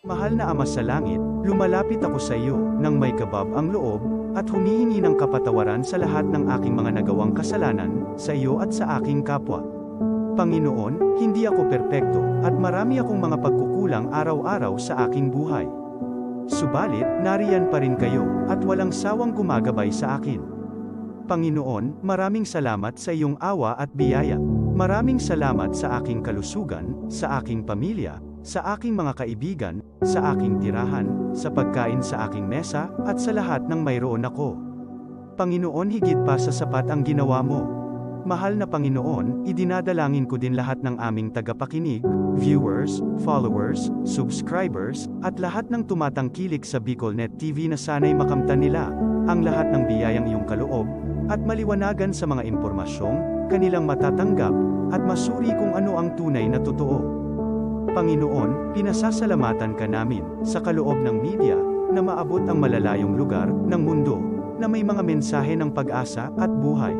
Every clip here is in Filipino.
Mahal na Ama sa langit, lumalapit ako sa iyo, nang may kabab ang loob, at humihingi ng kapatawaran sa lahat ng aking mga nagawang kasalanan, sa iyo at sa aking kapwa. Panginoon, hindi ako perpekto, at marami akong mga pagkukulang araw-araw sa aking buhay. Subalit, nariyan pa rin kayo, at walang sawang gumagabay sa akin. Panginoon, maraming salamat sa iyong awa at biyaya. Maraming salamat sa aking kalusugan, sa aking pamilya, sa aking mga kaibigan, sa aking tirahan, sa pagkain sa aking mesa, at sa lahat ng mayroon ako. Panginoon, higit pa sa sapat ang ginawa mo. Mahal na Panginoon, idinadalangin ko din lahat ng aming tagapakinig, viewers, followers, subscribers, at lahat ng tumatangkilik sa BicolNet TV na sana'y makamtan nila ang lahat ng biyayang iyong kaloob, at maliwanagan sa mga impormasyong kanilang matatanggap, at masuri kung ano ang tunay na totoo. Panginoon, pinasasalamatan ka namin, sa kaloob ng media, na maabot ang malalayong lugar, ng mundo, na may mga mensahe ng pag-asa, at buhay.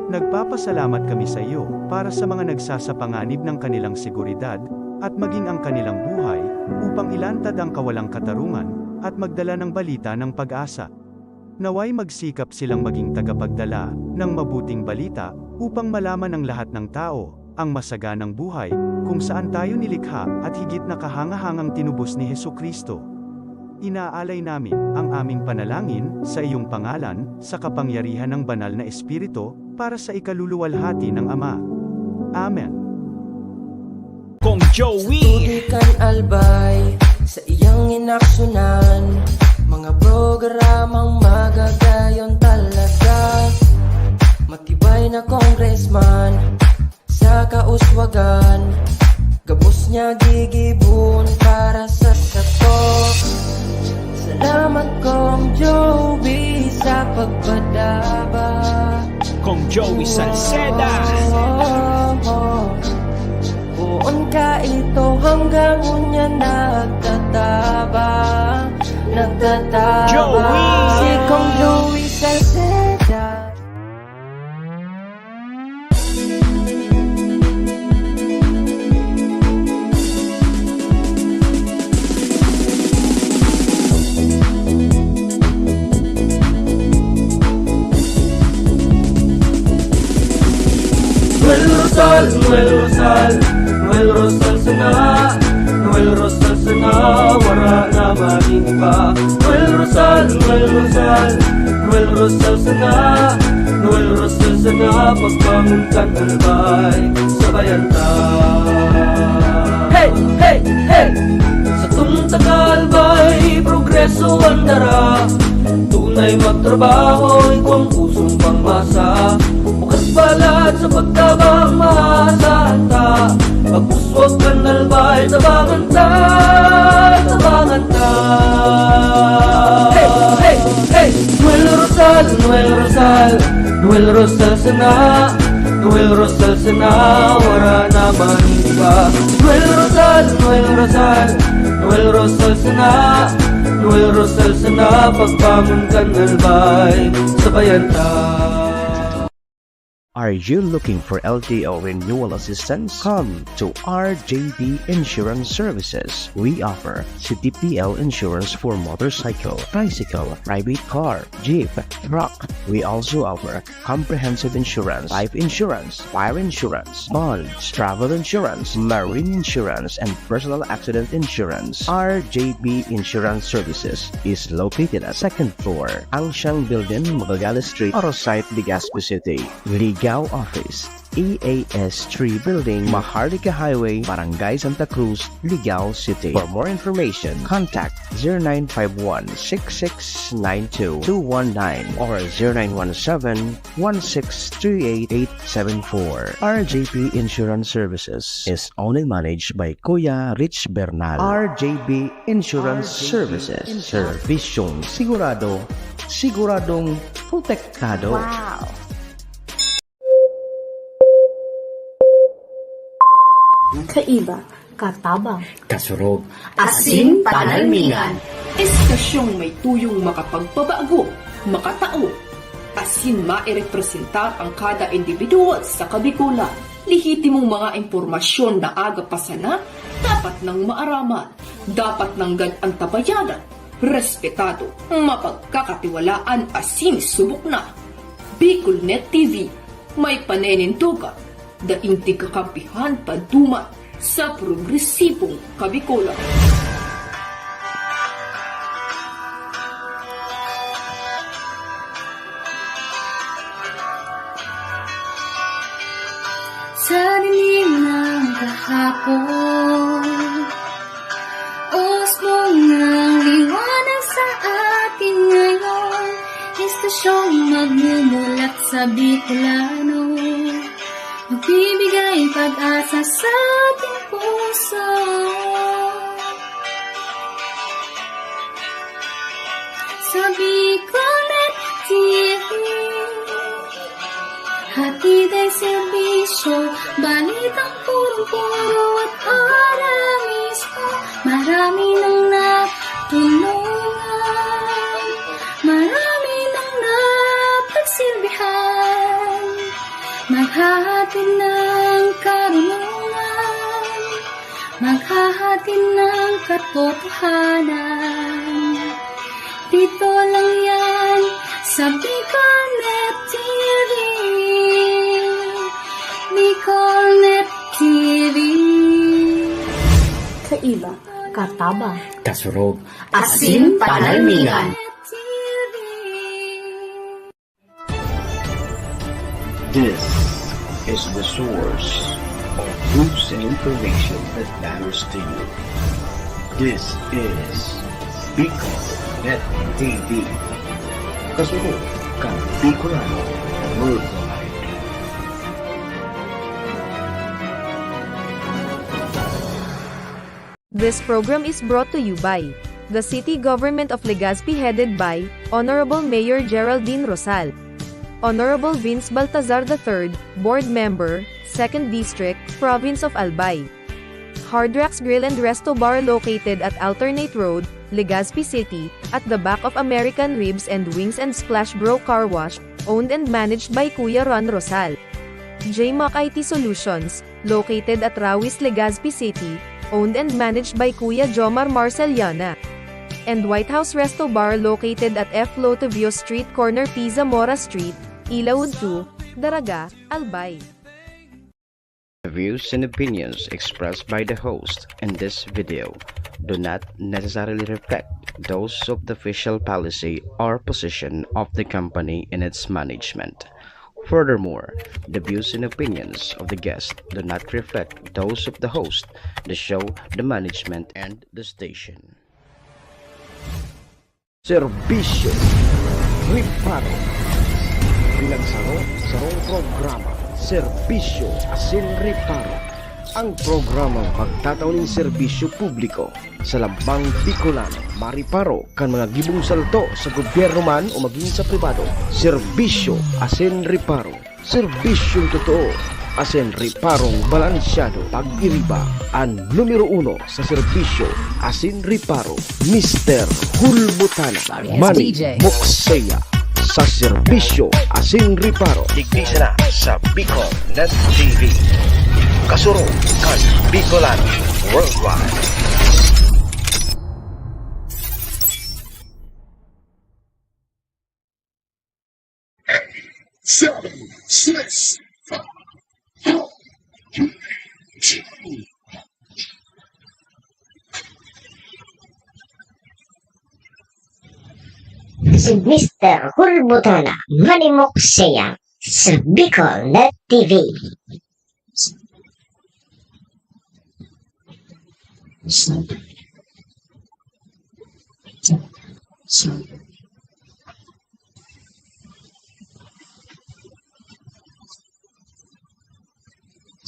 Nagpapasalamat kami sa iyo, para sa mga nagsasapanganib ng kanilang seguridad, at maging ang kanilang buhay, upang ilantad ang kawalang katarungan, at magdala ng balita ng pag-asa. Naway magsikap silang maging tagapagdala, ng mabuting balita, upang malaman ng lahat ng tao, ang masaganang buhay, kung saan tayo nilikha, at higit na kahangahangang tinubos ni Hesukristo. Inaalay namin, ang aming panalangin, sa iyong pangalan, sa kapangyarihan ng banal na Espiritu, para sa ikaluluwalhati ng Ama. Amen. Kong Joey Tutubikan albay, sa iyang inaksyonan, mga programang magagayon talaga. Matibay na congressman, sa kauswagan, gabos niya gigibon para sa sato. Salamat Kong Joey sa pagpadaba. Kong Joey Salceda. Buon ka ito hanggang unya nagtataba. Joey! Si Kong Joey Salceda. Noel Rosal sana, Noel Rosal sana, wala na maring iba. Noel Rosal sana, Noel Rosal sana, pagbangon kan albay, sabayan ta. Hey, hey, hey! Sa tuntang albay, progreso ang dara, tunay magtrabaho, ikaw ang pusong pangmasa. Bukas balat sa pagtabang maasahan ta, pagpuswag kan albay, tabangan ta, tabangan ta. Hey, hey, hey! Noel Rosal, Noel Rosal, Noel Rosal sana, Noel Rosal sana, wala na maning iba. Noel Rosal, Noel Rosal, Noel Rosal sana, Noel Rosal sana, pagbangon kan albay, sabayan ta. Are you looking for LTO renewal assistance? Come to RJB Insurance Services. We offer CTPL insurance for motorcycle, tricycle, private car, jeep, truck. We also offer comprehensive insurance, life insurance, fire insurance, bonds, travel insurance, marine insurance, and personal accident insurance. RJB Insurance Services is located at 2nd floor, Angshang Building, Magallanes Street, Orosite, Legazpi City. Ligao Office, EAS 3 Building, Maharlika Highway, Barangay Santa Cruz, Ligao City. For more information, contact 0951-6692-219 or 0917-1638874. RJP Insurance Services is owned and managed by Kuya Rich Bernal. RJB Insurance Services. Servisyong sigurado, siguradong protektado. Wow! Kaiba, katabang, kasurog, asin panalmingan. Estasyong may tuyong makapagpabago, makatao, asin mairepresentar ang kada individual sa kabikulan. Lihitimong mga impormasyon na aga pasana, dapat ng maaraman, dapat ng ganantabayanan, respetado, mapagkakatiwalaan asin subok na. Bicolnet TV, may panenintugan, daing kakampihan paduman sa progresibong Kabikolan. Sa dilim ng kahapon, usbong ng liwanag sa atin ngayon, istasyong magmumulat sa Bicolano, magbibigay pag-asa sa ating puso. Sa Bicolnet TV, hatid ay serbisyo, balitang puro-puro at oras mismo. Marami nang natulungan, marami nang napagsilbihan, maghahatid ng karunungan, maghahatid ng katotohanan. Dito lang yan sa Bicolnet TV. Bicolnet TV. Kaiba, katabang, Kasurog. asin panalmingan. This is the source of news and information that matters to you. This is Bicolnet TV. Kasunod kang Bicolano Worldwide. This program is brought to you by the City Government of Legazpi headed by Honorable Mayor Geraldine Rosal, Honorable Vince Baltazar III, Board Member, 2nd District, Province of Albay. Hard Rocks Grill and Resto Bar located at Alternate Road, Legazpi City, at the back of American Ribs and Wings and Splash Bro Car Wash, owned and managed by Kuya Ron Rosal. JMAC IT Solutions, located at Rawis, Legazpi City, owned and managed by Kuya Jomar Marceliana. And White House Resto Bar located at F. Lotovio Street Corner Pisa Mora Street, Ilaud 2, Daraga, Albay. The views and opinions expressed by the host in this video do not necessarily reflect those of the official policy or position of the company and its management. Furthermore, the views and opinions of the guest do not reflect those of the host, the show, the management, and the station. Serbisyo Riparo bilang sarong programa Serbisyo Asin Riparo, ang programang pagtatauning serbisyo publiko sa Lambang Bicolano, mariparo kan mga gibong salto sa gobyerno man o maging sa pribado. Serbisyo Asin Riparo, serbisyong totoo, asin riparong balansyado. Pag-iriba ang numero 1 sa serbisyo Asin Riparo, Mr. Hulbutana Manny Moxeya. Sa serbisyo Asin Riparo, digdisa na sa Bicolnet TV. Kasuro kan Bicolano Worldwide. Si Mr. Hulbutana Manny Moxeya sa Bicolnet TV.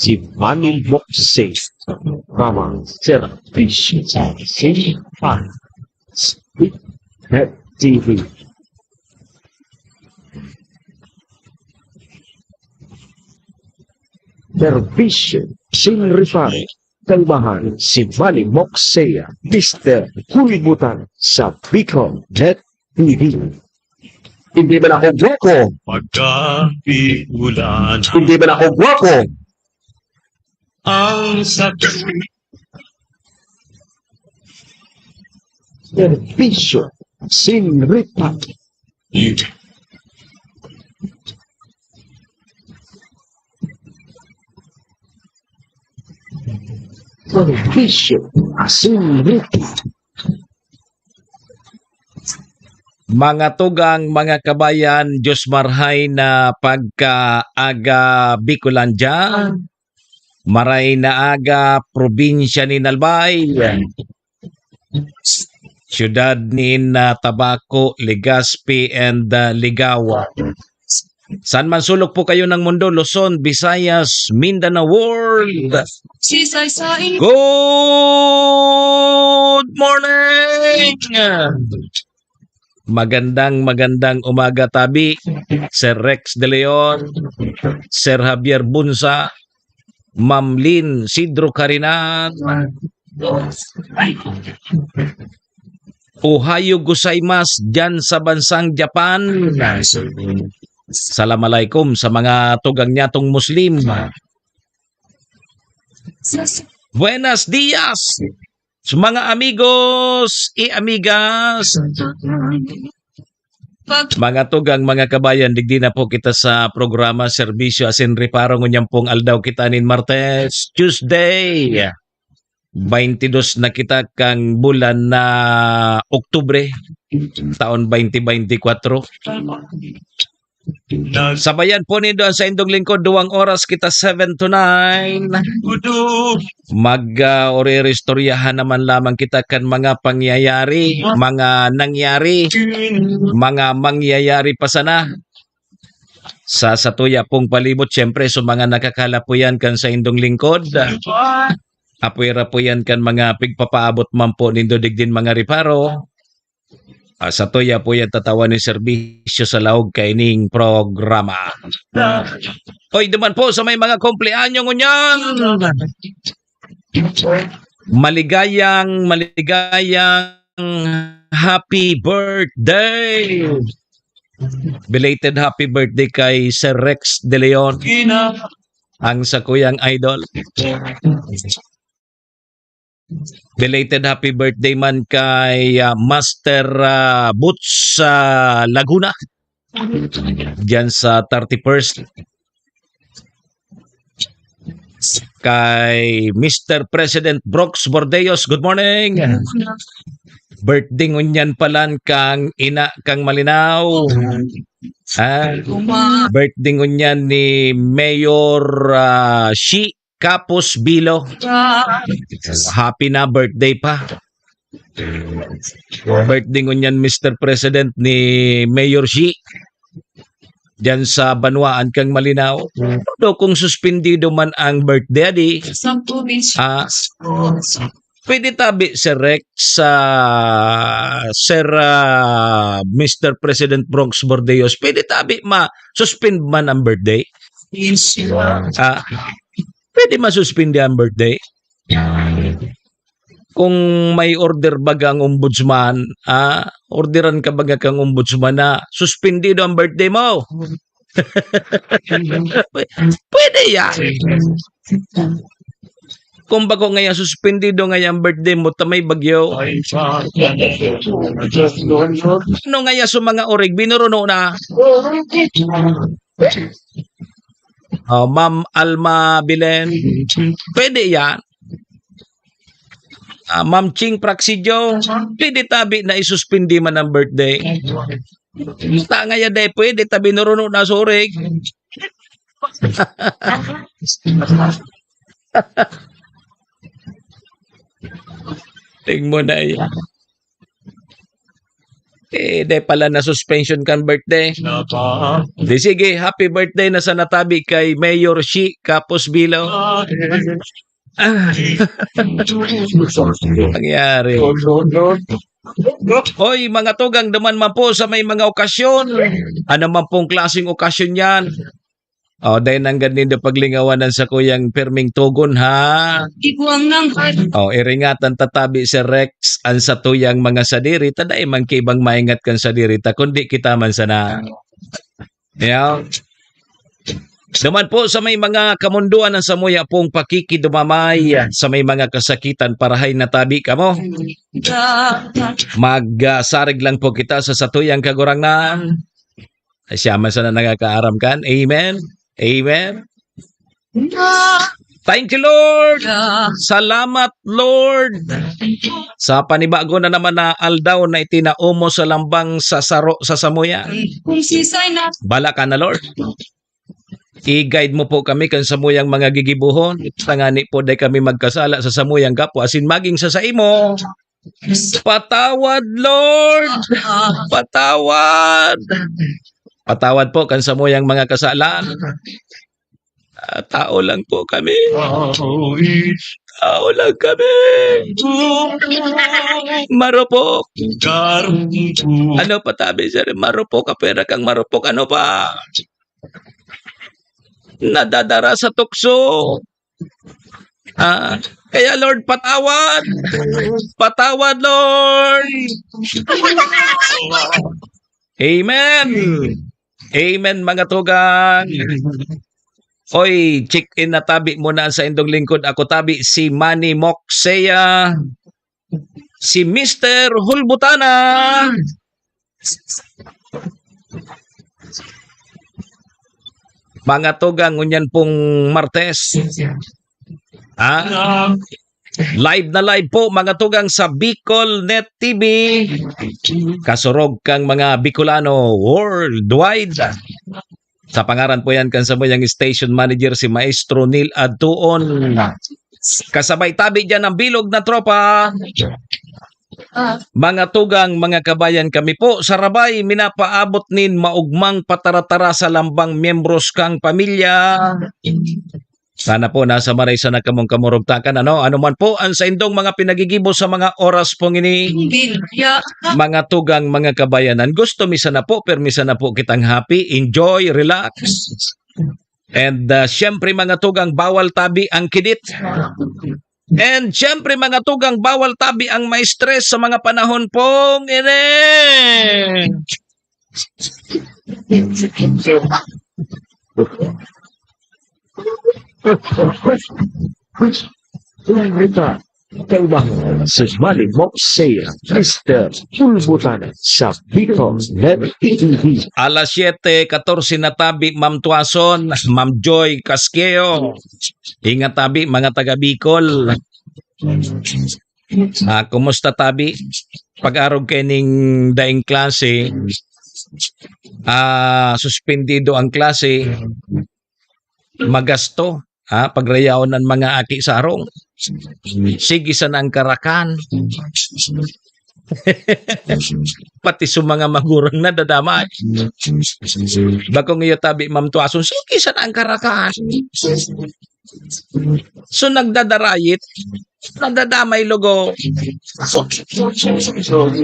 Si Manny Moxeya sa programang Serbisyo Asin Riparo, Bicolnet TV. Serbisyo Asin Riparo, kalbahan si Manny Moxeya, Mr. Hulbutana sa Bicolnet TV. Hindi ba ako gwako? Pagkabigulan Hindi ba ako gwako? ang sakit Serbisyo Sinripa. Serbisyo Sinripa. Mga tugang, mga kabayan, Diyos marhay na pagkaaga Bicolandia, maray na aga probinsya ni Nalbay, siyudad ni Tabaco, Legazpi, and Ligawa. Saan man sulok po kayo ng mundo, Luzon, Visayas, Mindanao World. Good morning! Magandang umaga tabi, Sir Rex De Leon, Sir Javier Bunsa, Ma'am Lynn Sidro Carinat, Ohayo gozaimasu dyan sa bansang Japan. Assalamualaikum sa mga tugang nyatong Muslim. Buenos dias sa mga amigos y amigas. Mga tugang, mga kabayan, digdi na po kita sa programa Serbisyo Asin Reparo ngunyang pong aldaw kita nin Martes, Tuesday. 22 na kita kang bulan na Oktubre, taon 2024. Sabayan po nindo sa indong lingkod, 2 oras kita 7 to 9. Mag-orerestoryahan naman lamang kita kan mga pangyayari, mga nangyari, mga mangyayari pa sana sa satuya pong palibot. Siyempre, so mga nakakalapuyan kan sa indong lingkod, apwera po yan kan mga pigpapaabot man po nindo digdin mga reparo. Sa tuya po yan tatawa ni serbisyo sa laog kaining programa. Hoy, duman po sa may mga kumpleanyo ngunyan. Maligayang happy birthday. Belated happy birthday kay Sir Rex De Leon, ang sakuyang idol. Belated happy birthday man kay Master Boots Laguna diyan sa 31st. Kay Mr. President Brooks Bordeos, good morning. Birthday ngunyan palan kang ina kang Malinaw. Birthday ngunyan ni Mayor Shi Kapos Bilo. Happy na birthday pa. Birthday ngunyan Mr. President ni Mayor Shi diyan sa Banwaan kang Malinaw. Do kung suspendido man ang birthday di. Pwede tabi Sir Rex sa Sir Mr. President Bronx Bordeos. Pwede tabi suspend man ang birthday. Pwede masuspindi ang birthday. Kung may order baga ang ombudsman, orderan ka baga kang ombudsman na suspendido ang birthday mo. Pwede yan. Kung bago ngayon suspendido ngayon ang birthday mo, tamay bagyo. Ano ngayon sa mga orig, binuruno na. Ma'am Alma Bilen, pwede yan. Ma'am Ching Praxidio, pwede tabi na isuspindi man ang birthday. Ta ngayon day, pwede tabi naruno na surig. Ting mo na yan. Day pala na suspension kan birthday. Di sige, happy birthday na sa natabi kay Mayor Shi Kapos Bilo. Nangyari. Hoy, mga tugang, daman man po sa may mga okasyon. Ano man pong klaseng okasyon yan. Dahil nang ganito paglingawanan sa kuyang Perming Tugon, ha? Iringatan tatabi si Rex ang satuyang mga sadiri. Taday man kibang maingat kan sadiri. Ta kundi kita man sana. Yeah. Naman po sa may mga kamunduan ng samuya pong pakikidumamay sa may mga kasakitan parahay na tabi ka mo. Magsarig lang po kita sa satuyang kagurangan. Siya man sana nagakaaram kan. Amen. Amen. Thank you, Lord. Salamat, Lord. Sa panibago na naman na aldaw na itinaumo sa lambang sa saro sa samuya. Bala ka na, Lord. I-guide mo po kami kan samuyang mga gigibuhon. Tangani po day kami magkasala sa samuyang kapwa. Asin maging sa saimo. Patawad, Lord. Patawad. Patawad po kan samuyang mga kasalan. Tao lang po kami. Tao lang kami. Marupok. Ano pa tabi, sir? Marupok. Kapera kang marupok. Ano pa? Nadadara sa tukso. Kaya Lord, patawad. Patawad, Lord. Amen. Amen, mga tugang. Oy, check-in na tabi muna sa indong lingkod. Ako tabi si Manny Moksea. Si Mr. Hulbutana. Mga tugang, ngunyan pong Martes. Live na live po, mga tugang, sa Bicol Net TV. Kasurog kang mga Bicolano worldwide. Sa pangaran po yan kan sa moyang station manager si Maestro Neil Adtuon. Kasabay tabi dyan ang bilog na tropa. Mga tugang, mga kabayan, kami po sa Rabay minapaabot nin maugmang pataratara sa lambang miyembros kang pamilya. Sana po nasa maray sa nakamong kamurugtakan. Ano man po ang sa indong mga pinagigibo sa mga oras pong ini. Mga tugang, mga kabayanan, gusto misa na po, permisa na po kitang happy, enjoy, relax. And syempre mga tugang, bawal tabi ang kidit. And syempre mga tugang, bawal tabi ang ma-stress sa mga panahon pong ini. Si Manny Moksea, Mr. Hulbutana sa Bicol Net TV. Alas 7:14 na tabi, Ma'am Tuason, Ma'am Joy Casqueo. Ingat tabi, mga taga Bicol. Kumusta tabi? Pag-arog kening daing klase, suspendido ang klase, magasto. Pagrayaw ng mga aki sa arong. Sige sa nang karakan. Pati sa mga magurang na dadamay. Bakong iyo tabi, Ma'am Tuason, sige sa nang karakan. So nagdadarayit, nagdadamay logo.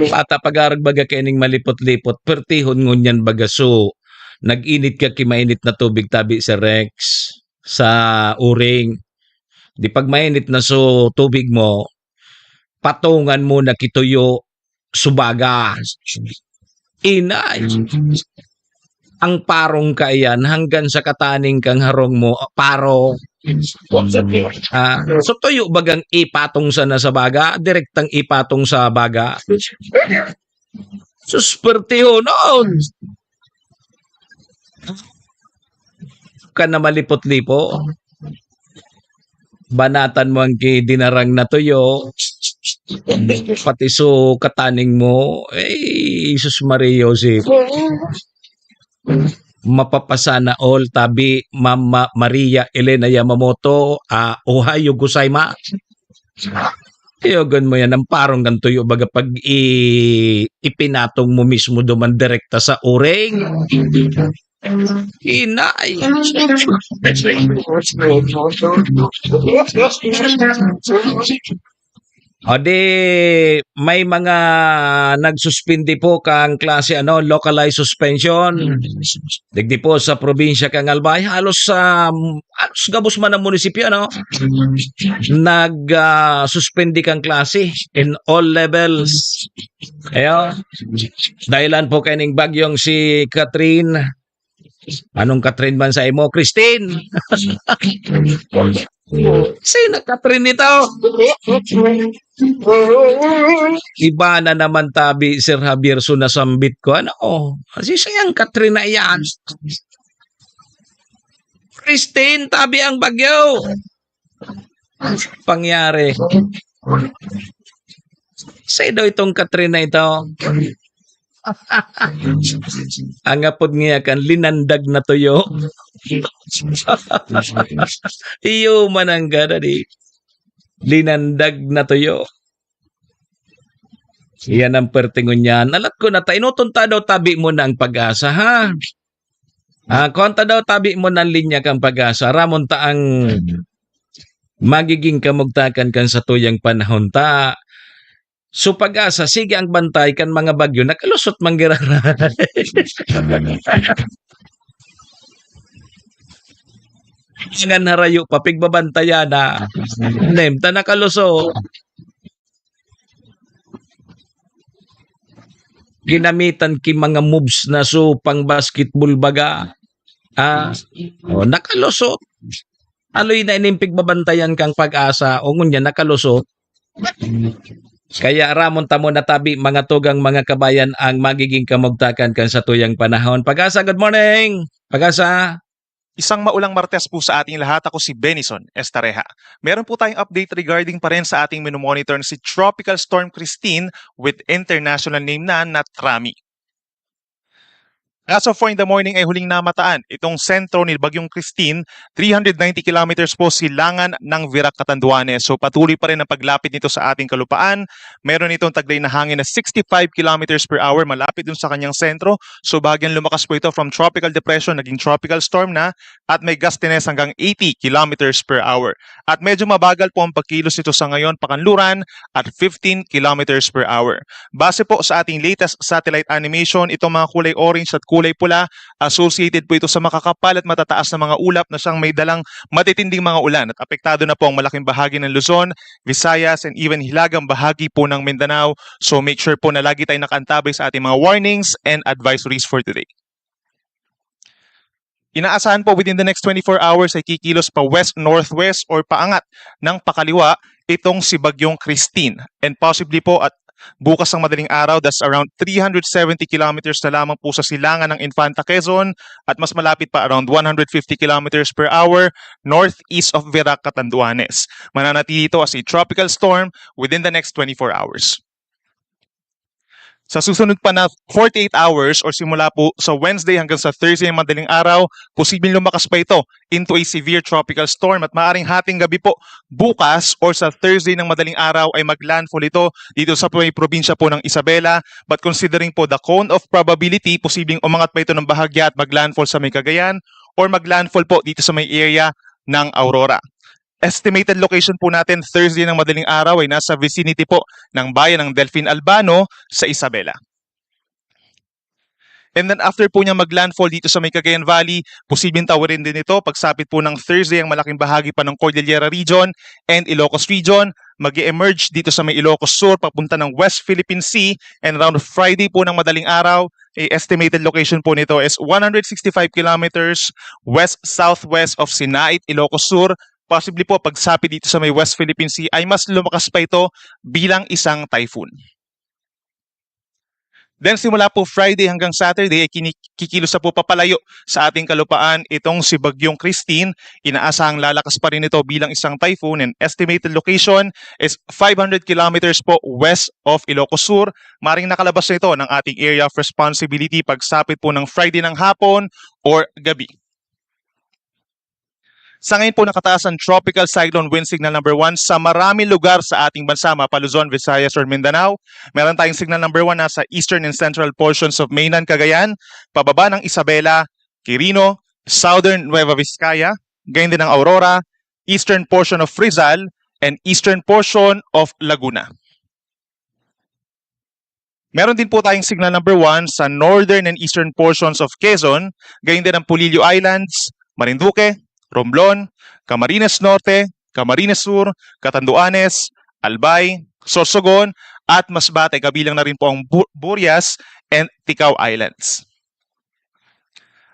Pata pag-arag baga kening malipot-lipot, pertihon ngunyan bagaso. Nag-init ka kimainit na tubig tabi sa Rex. Sa uring. Di pag mainit na so tubig mo, patungan mo na kituyo subaga. Inay. Ang parong ka iyan hanggang sa kataning kang harong mo, paro. So tuyo bagang ipatong sana sa baga, direktang ipatong sa baga. Suspertiho noon. Ka na malipot-lipo. Banatan mo ang dinarang na tuyo. Pati so kataning mo. Jesus Maria Joseph. Mapapasana all tabi Mama Maria Elena Yamamoto. Ohayo gozaimasu. Iyogan mo yan ang parang gantuyo baga pag ipinatong mo mismo duman direkta sa uring. Inay. O di, may mga nagsuspindi po kang klase localized suspension. Digdi po sa probinsya kang Albay, halos gabos man ang munisipyo nag-suspindi kang klase in all levels. Ayo. Dahilan po kaning bagyong si Catherine. Anong Katrin man sa imo, Christine? Sino Katrin nito? Iba na naman tabi, Sir Javier, sunasambit ko. Ano? Kasi sayang Katrin na yan. Christine, tabi ang bagyo. Pangyari. Say daw itong Katrina ito. Ang apod niya kan linandag na tuyo. Iyo man ang gana di. Linandag na tuyo. Yan ang pertingon niyan. Alat ko na inutunta daw tabi mo na ang Pag-asa, ha? Konta daw tabi mo ng linya kang Pag-asa. Ramon ta ang magiging kamugtakan kan sa tuyang panahon ta. So Pag-asa, sige ang bantay kan mga bagyo, nakalusot manggirara. Ngan harayo, papigbabantaya na. Nem, ta nakaluso. Ginamitan ki mga moves na so pang basketball baga. Nakalusot. Aloy na inimpig babantayan kang Pag-asa, o ngunya nakalusot. Kaya ramon tamo natabi mga tugang mga kabayan ang magiging kamugtakan kan sa tuyang panahon. Pag-asa, good morning! Pag-asa! Isang maulang Martes po sa ating lahat. Ako si Benison Estareja. Meron po tayong update regarding pa rin sa ating minomonitor na si Tropical Storm Christine with international name na Trami. As of 4 in the morning ay huling namataan itong sentro ni Bagyong Christine, 390 kilometers po silangan ng Virac, Catanduanes. So patuloy pa rin ang paglapit nito sa ating kalupaan. Meron itong taglay na hangin na 65 kilometers per hour malapit dun sa kanyang sentro. So bagyang lumakas po ito from tropical depression, naging tropical storm na, at may gustiness hanggang 80 kilometers per hour. At medyo mabagal po ang pagkilos nito sa ngayon, pakanluran at 15 kilometers per hour. Base po sa ating latest satellite animation, itong mga kulay orange at kulay pula, associated po ito sa makakapal at matataas na mga ulap na siyang may dalang matitinding mga ulan at apektado na po ang malaking bahagi ng Luzon, Visayas, and even hilagang bahagi po ng Mindanao. So make sure po na lagi tayong nakaantabay sa ating mga warnings and advisories for today. Inaasahan po within the next 24 hours ay kikilos pa west-northwest or paangat ng pakaliwa itong si Bagyong Christine. And possibly po at bukas ng madaling araw, that's around 370 kilometers na lamang po sa silangan ng Infanta, Quezon, at mas malapit pa around 150 kilometers per hour northeast of Virac, Catanduanes. Mananatili ito as a tropical storm within the next 24 hours. Sa susunod pa na 48 hours or simula po sa Wednesday hanggang sa Thursday ng madaling araw, posibleng lumakas pa ito into a severe tropical storm at maaaring hating gabi po bukas or sa Thursday ng madaling araw ay maglandfall ito dito sa may probinsya po ng Isabela. But considering po the cone of probability, posibleng umangat pa ito ng bahagya at maglandfall sa may Cagayan or maglandfall po dito sa may area ng Aurora. Estimated location po natin Thursday ng madaling araw ay nasa vicinity po ng bayan ng Delfin Albano sa Isabela. And then after po niya maglandfall dito sa may Cagayan Valley, posibleng tawarin din ito pagsapit po ng Thursday ang malaking bahagi pa ng Cordillera Region and Ilocos Region. Mag-emerge dito sa may Ilocos Sur papunta ng West Philippine Sea, and around Friday po ng madaling araw, estimated location po nito is 165 kilometers west-southwest of Sinait, Ilocos Sur. Possibly po pagsapit dito sa may West Philippine Sea ay mas lumakas pa ito bilang isang typhoon. Then simula po Friday hanggang Saturday ay kikilos na po papalayo sa ating kalupaan itong si Bagyong Christine. Inaasahang lalakas pa rin ito bilang isang typhoon, and estimated location is 500 kilometers po west of Ilocos Sur. Maring nakalabas na ito ng ating area of responsibility pagsapit po ng Friday ng hapon or gabi. Sa ngayon po nakataas ang Tropical Cyclone Wind Signal number 1 sa maraming lugar sa ating bansa, mapa Luzon, Visayas, or Mindanao. Meron tayong Signal number 1 nasa eastern and central portions of mainland Cagayan, pababa ng Isabela, Quirino, southern Nueva Vizcaya, gayon din ng Aurora, eastern portion of Rizal, and eastern portion of Laguna. Meron din po tayong Signal number 1 sa northern and eastern portions of Quezon, gayon din ng Pulilio Islands, Marinduque, Romblon, Camarines Norte, Camarines Sur, Catanduanes, Albay, Sorsogon, at Masbate, kabilang na rin po ang Burias and Ticao Islands.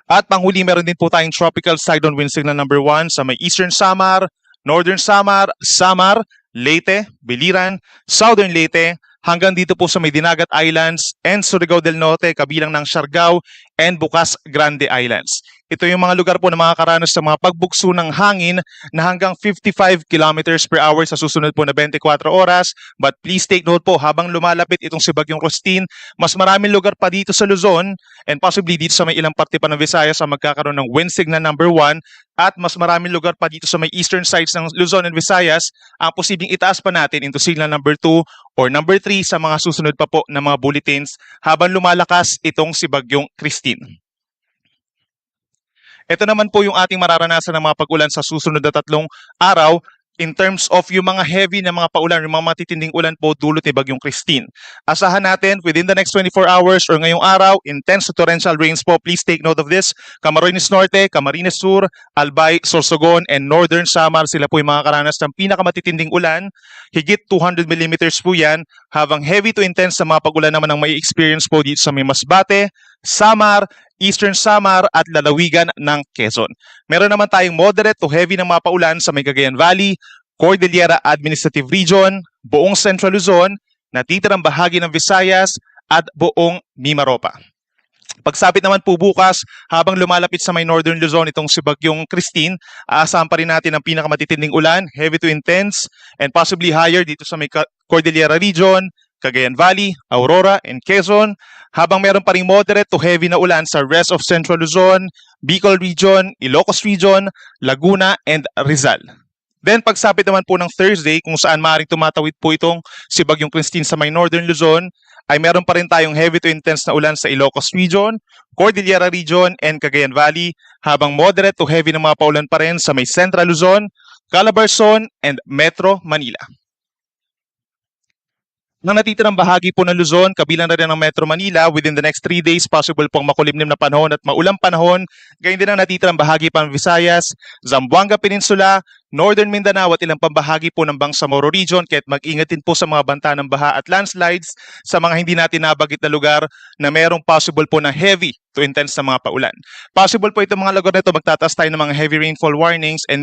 At panghuli, meron din po tayong tropical cyclone wind signal number 1 sa may Eastern Samar, Northern Samar, Samar, Leyte, Biliran, Southern Leyte, hanggang dito po sa may Dinagat Islands and Surigao del Norte, kabilang ng Siargao and Bukas Grande Islands. Ito yung mga lugar po na makakaranas sa mga pagbugso ng hangin na hanggang 55 kilometers per hour sa susunod po na 24 oras. But please take note po, habang lumalapit itong si Bagyong Christine, mas maraming lugar pa dito sa Luzon and possibly dito sa may ilang parte pa ng Visayas ang magkakaroon ng wind signal number 1 at mas maraming lugar pa dito sa may eastern sides ng Luzon and Visayas ang posibleng itaas pa natin into signal number 2 or number 3 sa mga susunod pa po na mga bulletins habang lumalakas itong si Bagyong Christine. Ito naman po yung ating mararanasan ng mga pag-ulan sa susunod na 3 araw in terms of yung mga heavy na mga paulan, yung mga matitinding ulan po dulot ni Bagyong Christine. Asahan natin within the next 24 hours or ngayong araw, intense to torrential rains po. Please take note of this. Camarines Norte, Camarines Sur, Albay, Sorsogon, and Northern Samar, sila po yung mga karanas ng pinakamatitinding ulan. Higit 200 millimeters po yan, habang heavy to intense sa mga pag-ulan naman ang may experience po dito sa may Masbate, Samar, Eastern Samar at lalawigan ng Quezon. Meron naman tayong moderate to heavy na mga paulan sa may Cagayan Valley, Cordillera Administrative Region, buong Central Luzon, natitirang bahagi ng Visayas at buong Mimaropa. Pagsapit naman po bukas, habang lumalapit sa may Northern Luzon itong si Bagyong Christine, aasahan pa rin natin ang pinakamatitinding ulan, heavy to intense, and possibly higher dito sa may Cordillera Region, Cagayan Valley, Aurora, and Quezon, habang meron pa ring moderate to heavy na ulan sa rest of Central Luzon, Bicol Region, Ilocos Region, Laguna, and Rizal. Then pagsapit naman po ng Thursday, kung saan maaaring tumatawid po itong si Bagyong Christine sa may Northern Luzon, ay meron pa rin tayong heavy to intense na ulan sa Ilocos Region, Cordillera Region, and Cagayan Valley, habang moderate to heavy na mga paulan pa rin sa may Central Luzon, Calabarzon, and Metro Manila. Nang natitirang bahagi po ng Luzon, kabilang na rin ang Metro Manila, within the next 3 days, possible pong makulimlim na panahon at maulang panahon. Gayon din ang natitirang bahagi pa ng Visayas, Zamboanga Peninsula, Northern Mindanao at ilang pambahagi po ng Bangsamoro Region, kaya't mag-ingat din po sa mga banta ng baha at landslides sa mga hindi natin nabanggit na lugar na merong possible po na heavy to intense na mga paulan. Possible po itong mga lugar na ito, magtataas tayo ng mga heavy rainfall warnings and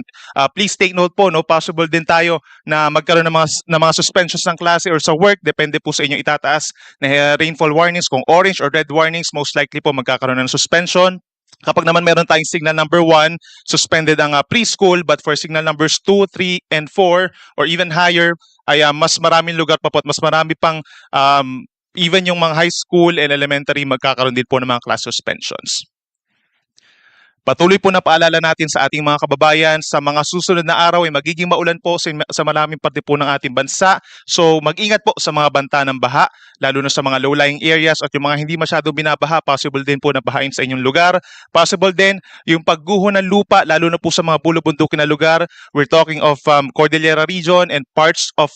please take note po, no, possible din tayo na magkaroon ng mga suspensions ng klase or sa work, depende po sa inyong itataas na rainfall warnings. Kung orange or red warnings, most likely po magkakaroon ng suspension. Kapag naman meron tayong signal number 1, suspended ang preschool, but for signal numbers 2, 3, and 4, or even higher, ay mas maraming lugar pa po at mas marami pang even yung mga high school and elementary magkakaroon din po ng mga class suspensions. Patuloy po na paalala natin sa ating mga kababayan, sa mga susunod na araw ay magiging maulan po sa maraming parte po ng ating bansa. So mag-ingat po sa mga banta ng baha, lalo na sa mga low-lying areas at yung mga hindi masyadong binabaha, possible din po na bahain sa inyong lugar. Possible din yung pagguho ng lupa, lalo na po sa mga bulubundukin na lugar. We're talking of Cordillera Region and parts of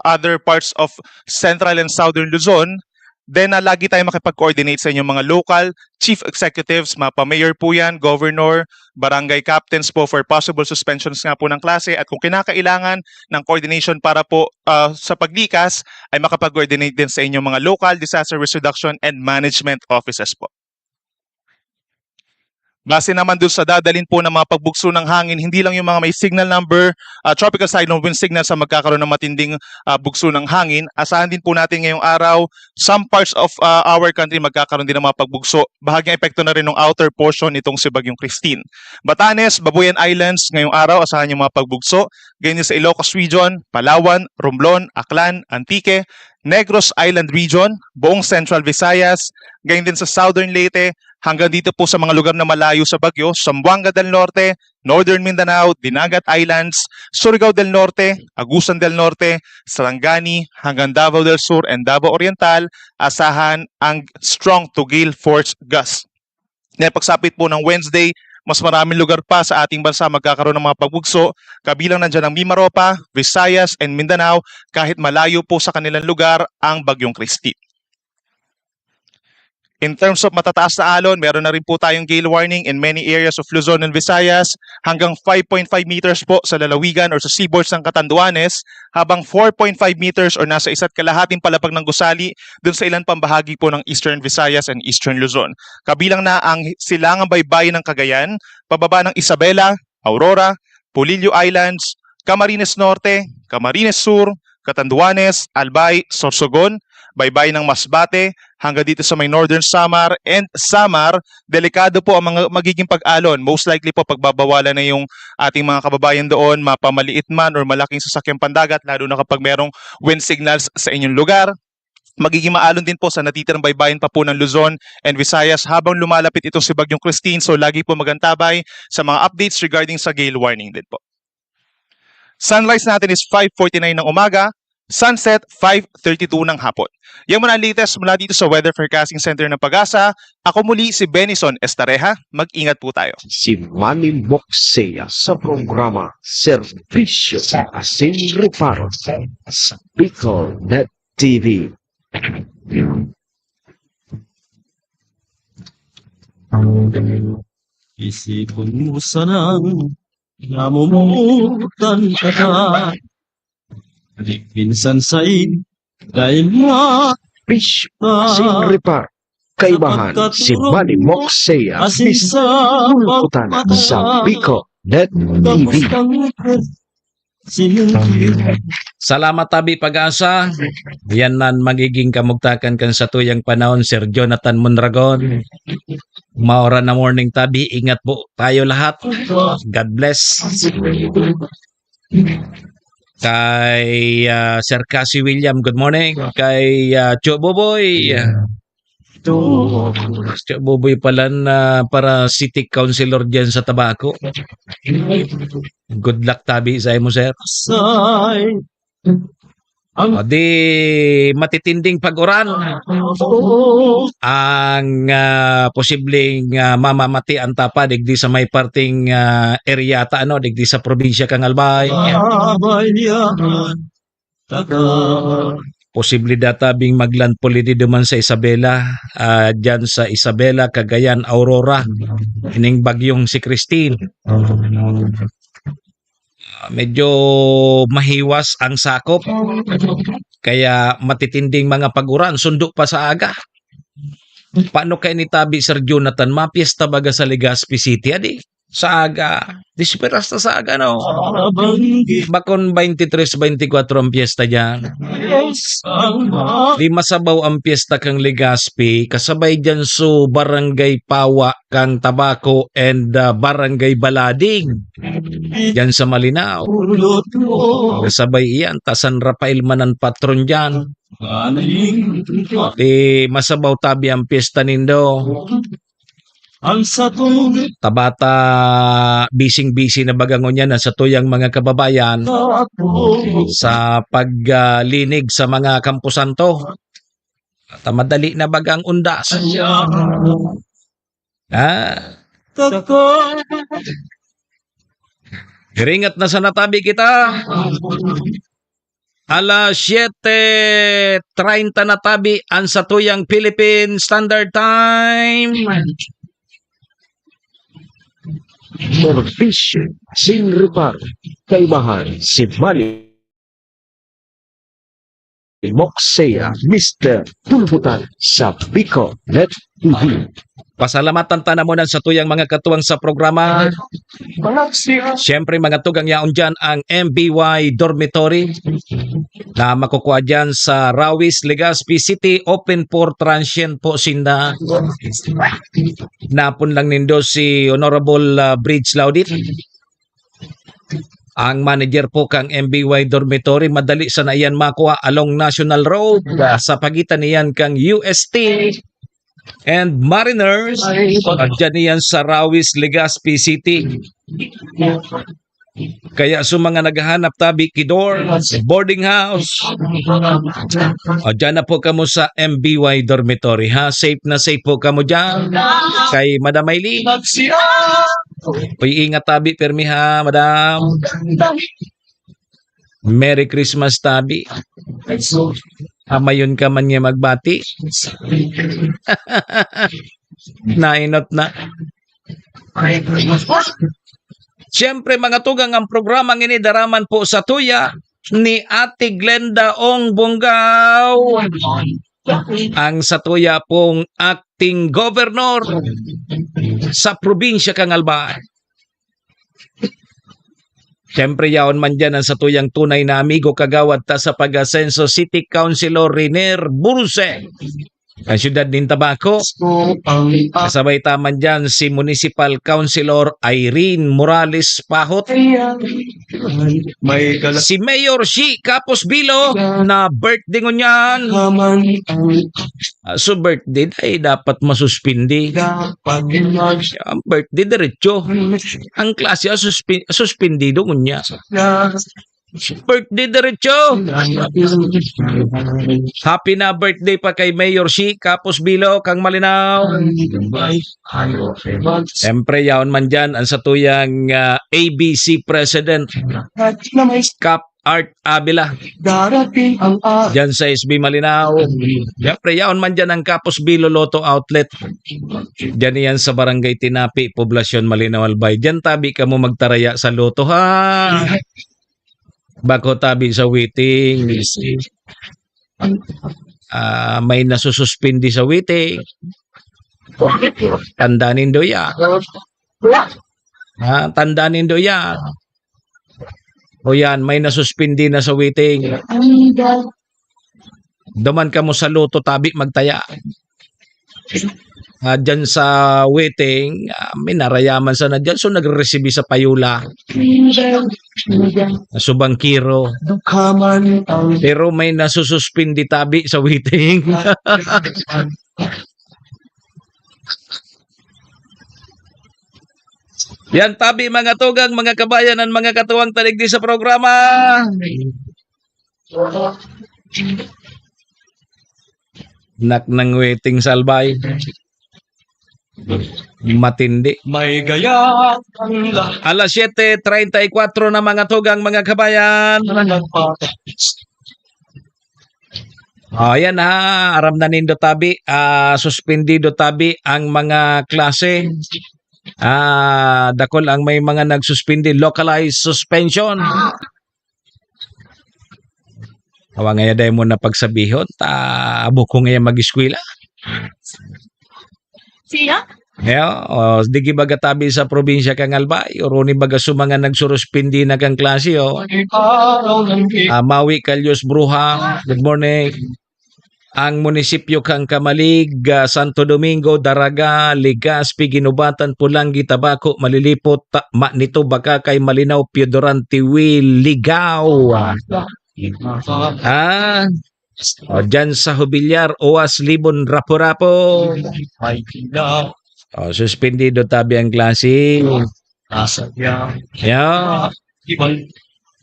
other parts of Central and Southern Luzon. Then lagi tayo makipag-coordinate sa inyong mga local chief executives, mga pa-mayor po yan, governor, barangay captains po for possible suspensions nga po ng klase at kung kinakailangan ng coordination para po sa paglikas ay makapag-coordinate din sa inyong mga local disaster risk reduction and management offices po. Base naman doon sa dadalhin po ng mga pagbugso ng hangin, hindi lang yung mga may signal number, tropical cyclone wind signal sa magkakaroon ng matinding bugso ng hangin. Asahan din po natin ngayong araw, some parts of our country magkakaroon din ng mga pagbugso. Bahagyang epekto na rin ng outer portion itong si Bagyong Christine. Batanes, Babuyan Islands, ngayong araw, asahan yung mga pagbugso. Ganyan sa Ilocos Region, Palawan, Romblon, Aklan, Antique, Negros Island Region, buong Central Visayas, ganyan din sa Southern Leyte, hanggang dito po sa mga lugar na malayo sa bagyo, Zamboanga del Norte, Northern Mindanao, Dinagat Islands, Surigao del Norte, Agusan del Norte, Sarangani, hanggang Davao del Sur and Davao Oriental, asahan ang strong to gale force gust. Ngayon pagsapit po ng Wednesday, mas maraming lugar pa sa ating bansa magkakaroon ng mga pagbugso, kabilang nandiyan ang Mimaropa, Visayas, and Mindanao, kahit malayo po sa kanilang lugar ang Bagyong Christine. In terms of matataas na alon, meron na rin po tayong gale warning in many areas of Luzon and Visayas, hanggang 5.5 meters po sa lalawigan or sa seaboards ng Catanduanes, habang 4.5 meters or nasa 1.5 palapag ng gusali dun sa ilan pang bahagi po ng Eastern Visayas and Eastern Luzon. Kabilang na ang silangang baybayin ng Cagayan, pababa ng Isabela, Aurora, Polillo Islands, Camarines Norte, Camarines Sur, Catanduanes, Albay, Sorsogon, baybay ng Masbate, hanggang dito sa may Northern Samar and Samar. Delikado po ang mga magiging pag-alon. Most likely po pagbabawalan na yung ating mga kababayan doon, mapamaliit man or malaking sasakyang pandagat, lalo na kapag merong wind signals sa inyong lugar. Magiging maalon din po sa natitirang baybayin pa po ng Luzon and Visayas habang lumalapit itong si Bagyong Christine. So lagi po magantabay sa mga updates regarding sa gale warning din po. Sunrise natin is 5:49 ng umaga. Sunset, 5:32 ng hapon. Yan muna ang latest mula dito sa Weather Forecasting Center ng Pag-asa. Ako muli si Benison Estareja. Mag-ingat po tayo. Si Manny Moxea sa programa Servisyo Asin Reparo sa Bicol Net TV. Isipon mo sanang namumutan ka na. Minsan sa'y dahil Bisyo Asin Reparo. Kaibahan si Manny Moxea Mr. Pulputana sa Bicol Net TV. Salamat tabi Pag-asa. Yan man magiging kamugtakan kan sa tuyang panahon, Sir Jonathan Mondragon. Maora na morning tabi. Ingat po tayo lahat. God bless. Kay Sir Cassie William, good morning. Kay Cho Boboy. Cho Boboy pala na para city councilor dyan sa Tabaco. Good luck tabi sa mo, sir. O di matitinding pag-uran ang posibleng mamamati ang tapa digdi sa may parting area ta ano digdi sa probinsya kang Albay. Posibilidad tabing maglandfall di duman sa Isabela, dyan sa Isabela, Cagayan, Aurora, ining bagyong si Christine. Medyo mahiwas ang sakop, kaya matitinding mga pag-uran, sundo pa sa aga. Paano kayo ni tabi, Sir Jonathan, mapiesta baga sa Legazpi City, adi? Sa aga. Disperas na sa aga, no? Bakon 23-24 ang piyesta dyan. Di masabaw ang piyesta kang Legazpi, kasabay dyan so Barangay Pawa kang Tabaco and Barangay Balading. Dyan sa Malinaw. Kasabay iyan, San Rafael man ang patron dyan. Di masabaw tabi ang piyesta nindo. Tabata bising-busy na bagangon yan sa tuyang mga kababayan sa paglinig sa mga kampusanto. Madali na bagang undas. Ringat na sa natabi kita. Alas 7:30 na tabi ang sa tuyang Philippine Standard Time. Servisyo Asin Reparo. Kaibahan si Manny Moxea Mr. Pulputana sa Bicol Net TV. Pasalamatan tanamonan sa tuyang mga katuwang sa programa. Siyempre mga tugang yaon dyan ang MBY Dormitory na makukuha dyan sa Rawis, Legazpi City. Open for transient po sinda. Napon lang nindo si Honorable Bridge Laudit. Ang manager po kang MBY Dormitory, madali sa na iyan makuha along National Road sa pagitan niyan kang UST and Mariners at dyan yan sa Rawis, Legazpi City. Kaya sa mga naghahanap tabi Kidor, boarding house, o dyan na po kamo sa MBY Dormitory, ha? Safe na safe po kamo dyan kay Madam Maylene. Uy, ingat tabi permi ha, Madam. Merry Christmas tabi. Amayon ka man nga magbati. Nainot na. Siyempre mga tugang, ang programang ini daraman po sa tuya ni Ate Glenda Ong Bonggaw. Ang sa tuya pong acting governor sa probinsya kang Albay. Siyempre yaon man dyan ang satuyang tunay na amigo kagawad ta sa pag-asenso City Councilor Riner Burse. Ang syudad ng Tabaco. Kasabay taman dyan si Municipal Councilor Irene Morales Pahot. Si Mayor Shi Capos Bilo na birthday ko niyan. So birthday ay dapat masuspindi. Ang birthday diretso. Ang klase suspendido ko niya. Birthday diretso. Happy na birthday pa kay Mayor Shi Capos Bilo kang Malinaw. Siyempre yaon man dyan ang satuyang ABC President Cap Art Abila dyan sa SB Malinaw. Siyempre yaon man dyan ang Capos Bilo Lotto Outlet dyan yan sa Barangay Tinapi, Poblasyon Malinaw Albay. Dyan tabi ka mo magtaraya sa loto ha. Bako tabi sa waiting. May nasususpindi sa waiting. Tandanin do ya. Tandanin do ya. O yan, may nasuspindi na sa waiting. Duman ka mo sa loto tabi magtaya. Dyan sa waiting, may narayaman sa na dyan. So nagre-receive sa payula. Subangkiro. Pero may nasususpindi tabi sa waiting. Yan tabi mga tugang, mga kabayan, at mga katuwang taligdi sa programa. Nak ng waiting salbay. Matindi. May gaya. Alas 7:34 na mga tugang, mga kabayan. Ayan ha, aram na nindo tabi, suspendido tabi ang mga klase. Dakol ang may mga nagsuspindi, localized suspension. Awa nga yaday mo na pagsabihon, abo ko nga mag-eskwela. Siya? Digi baga tabi sa probinsya kang Albay, o ni baga sumanga nagsuruspindi na kang klase, Mawi Calyos Bruha, good morning. Ang munisipyo kang Kamalig, Santo Domingo, Daraga, Legazpi, Ginubatan, Pulangi, Tabaco, Malilipot, nito baka kay Malinaw, Piodoranti, Ligaw. Dyan sa Hubilyar, Oas, Libon, Rapo-Rapo. Suspendido tabi ang klase.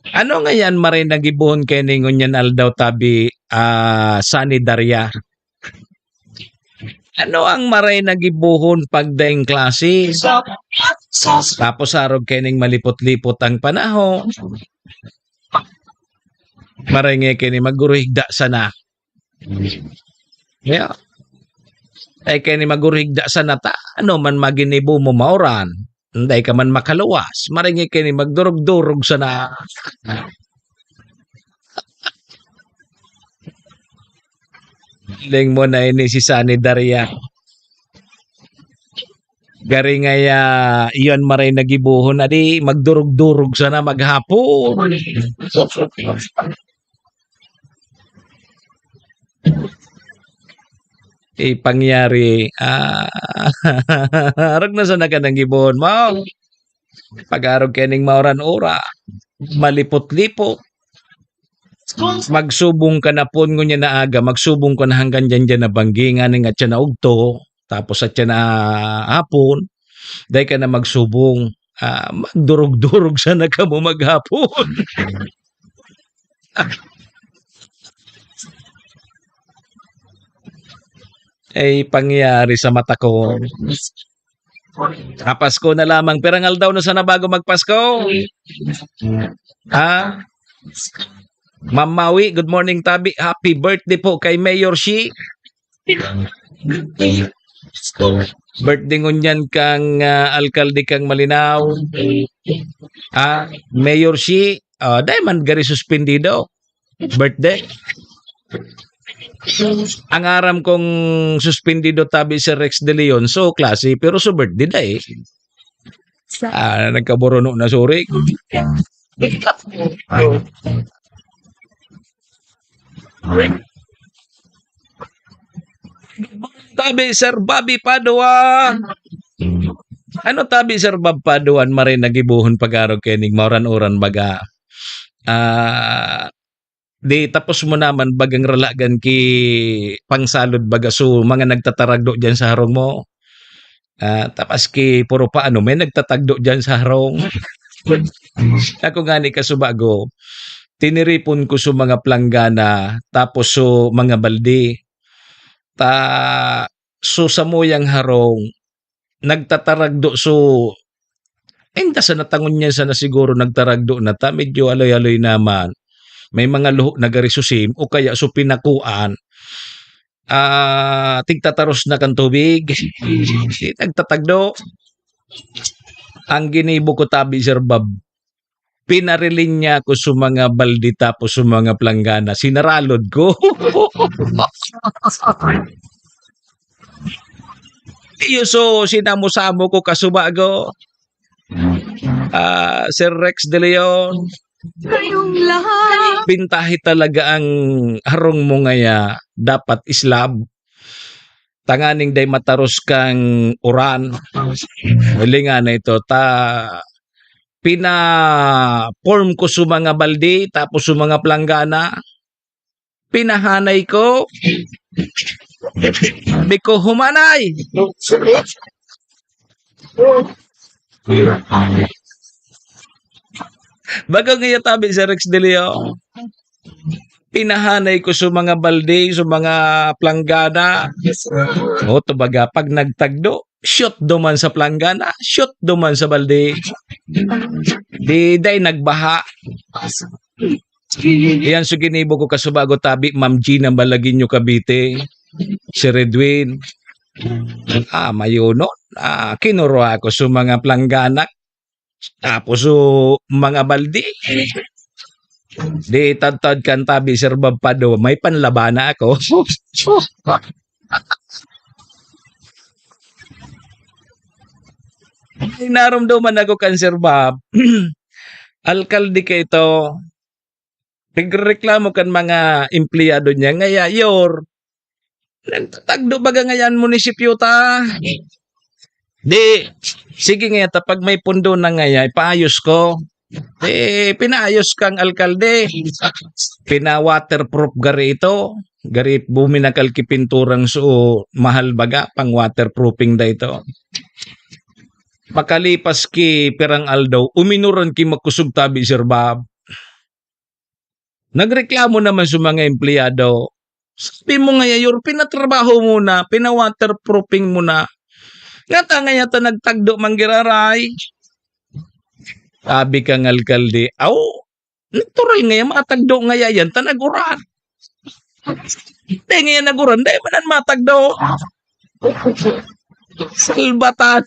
Ano nga yan maray nagibuhon kay ningon yan aldaw tabi Sani Daria? Ano ang maray nagibuhon pagdaing klase? Tapos arog kay ning malipot-lipot ang panahon. Maray nga kay ni maguruhigda sana. Ay kay ni maguruhigda sana ta. Ano man maginibo mo mauran. Hindi ka man makaluwas. Maringi kini magdurog-durog sana. Ling mo na ini si Sani Daria. Gari nga iyon maray nagibuhon. Adi magdurog-durog sana maghapon. Pangyari arag na sana ka nang gibon mo pag-arog kening mauran ora malipot-lipot magsubong ka na pon ngunya na aga magsubong ka na hanggang dyan na banggingan nga siya na ugto tapos at siya na hapon dahil ka na magsubong magdurog-durog sana ka mo maghapon. Ay pangyari sa mata ko. Pasko na lamang. Pirangal daw na sana bago magpasko. Ma'am Maui, good morning tabi. Happy birthday po kay Mayor Shi. Birthday ngunyan kang alkalde kang Malinaw. Mayor Shi, dahil man gari suspendido. Birthday. Ang aram kong suspendido tabi si Rex De Leon, so klase, pero so birthday na eh. Nagkaburono na sorry. Tabi Sir Bobby Paduan. Ano tabi Sir Bob Paduan marin nagibuhon pag-araw kening mauran-uran baga. Di tapos mo naman bagang ralagan ki pangsalod baga so mga nagtataragdo diyan sa harong mo. Tapas ki puro paano may nagtatagdo diyan sa harong. Ako gani kasubago. Tiniripon ko sa mga planggana tapos so mga balde. So sa moyang harong nagtataragdo so enda sa natangon niya sana siguro nagtaragdo na ta medyo aloy-aloy naman. May mga luho na garisusim o kaya so pinakuan. Tigtataros na kan tubig. Nagtatagdo. Ang ginibo ko tabi Sir Bob. Pinarilin niya ako sa mga baldi tapos sa mga planggana. Sinaralod ko. Iyo so sinamo-samo ko kasubago. Sir Rex De Leon. Kayong lahat. Pintahi talaga ang harong mo ngaya dapat islab. Tanganing day mataros kang uran. Huli nga na ito. Pina-form ko sa mga baldi tapos sa mga planggana. Pinahanay ko. Di ko humanay. Bago ngayon tabi sa Rex De Leon. Pinahanay ko sa mga balde, sa mga planggana. O, baga, pag nagtagdo, shoot duman sa planggana, shoot duman sa balde. Di nagbaha. Iyan so ginibo ko kasubago tabi, Ma'am Gina Balagin nyo Cavite, si Redwin. Mayuno. Kinuro ako sa mga planggana. Tapos so, mga baldi. Di tad-tad kan tabi Sir Bob Pado, may panlabana ako. Naramdaman ako kan Sir Bob. Alkalde ka ito. Nagreklamo kan mga empleyado niya. Ngaya, nagtatagdo baga ngayan munisipyo ta. Di, sige nga pag may pundo na ngaya, ipaayos ko. Pinaayos kang alkalde. Pina-waterproof gari ito. Gari buminakal ki pinturang so mahal baga, pang waterproofing da ito. Makalipas ki pirang aldaw, uminuran ki makusog tabi Sir Bob. Nagreklamo naman sa mga empleyado. Sabi mo nga pinatrabaho muna, pina-waterproofing muna. Ngata nga yata nagtagdo manggiraray. Sabi kang alkalde, natural nga yan, matagdo nga yan, tanaguran. Hindi nga yan naguran, hindi manan matagdo. Salbatan.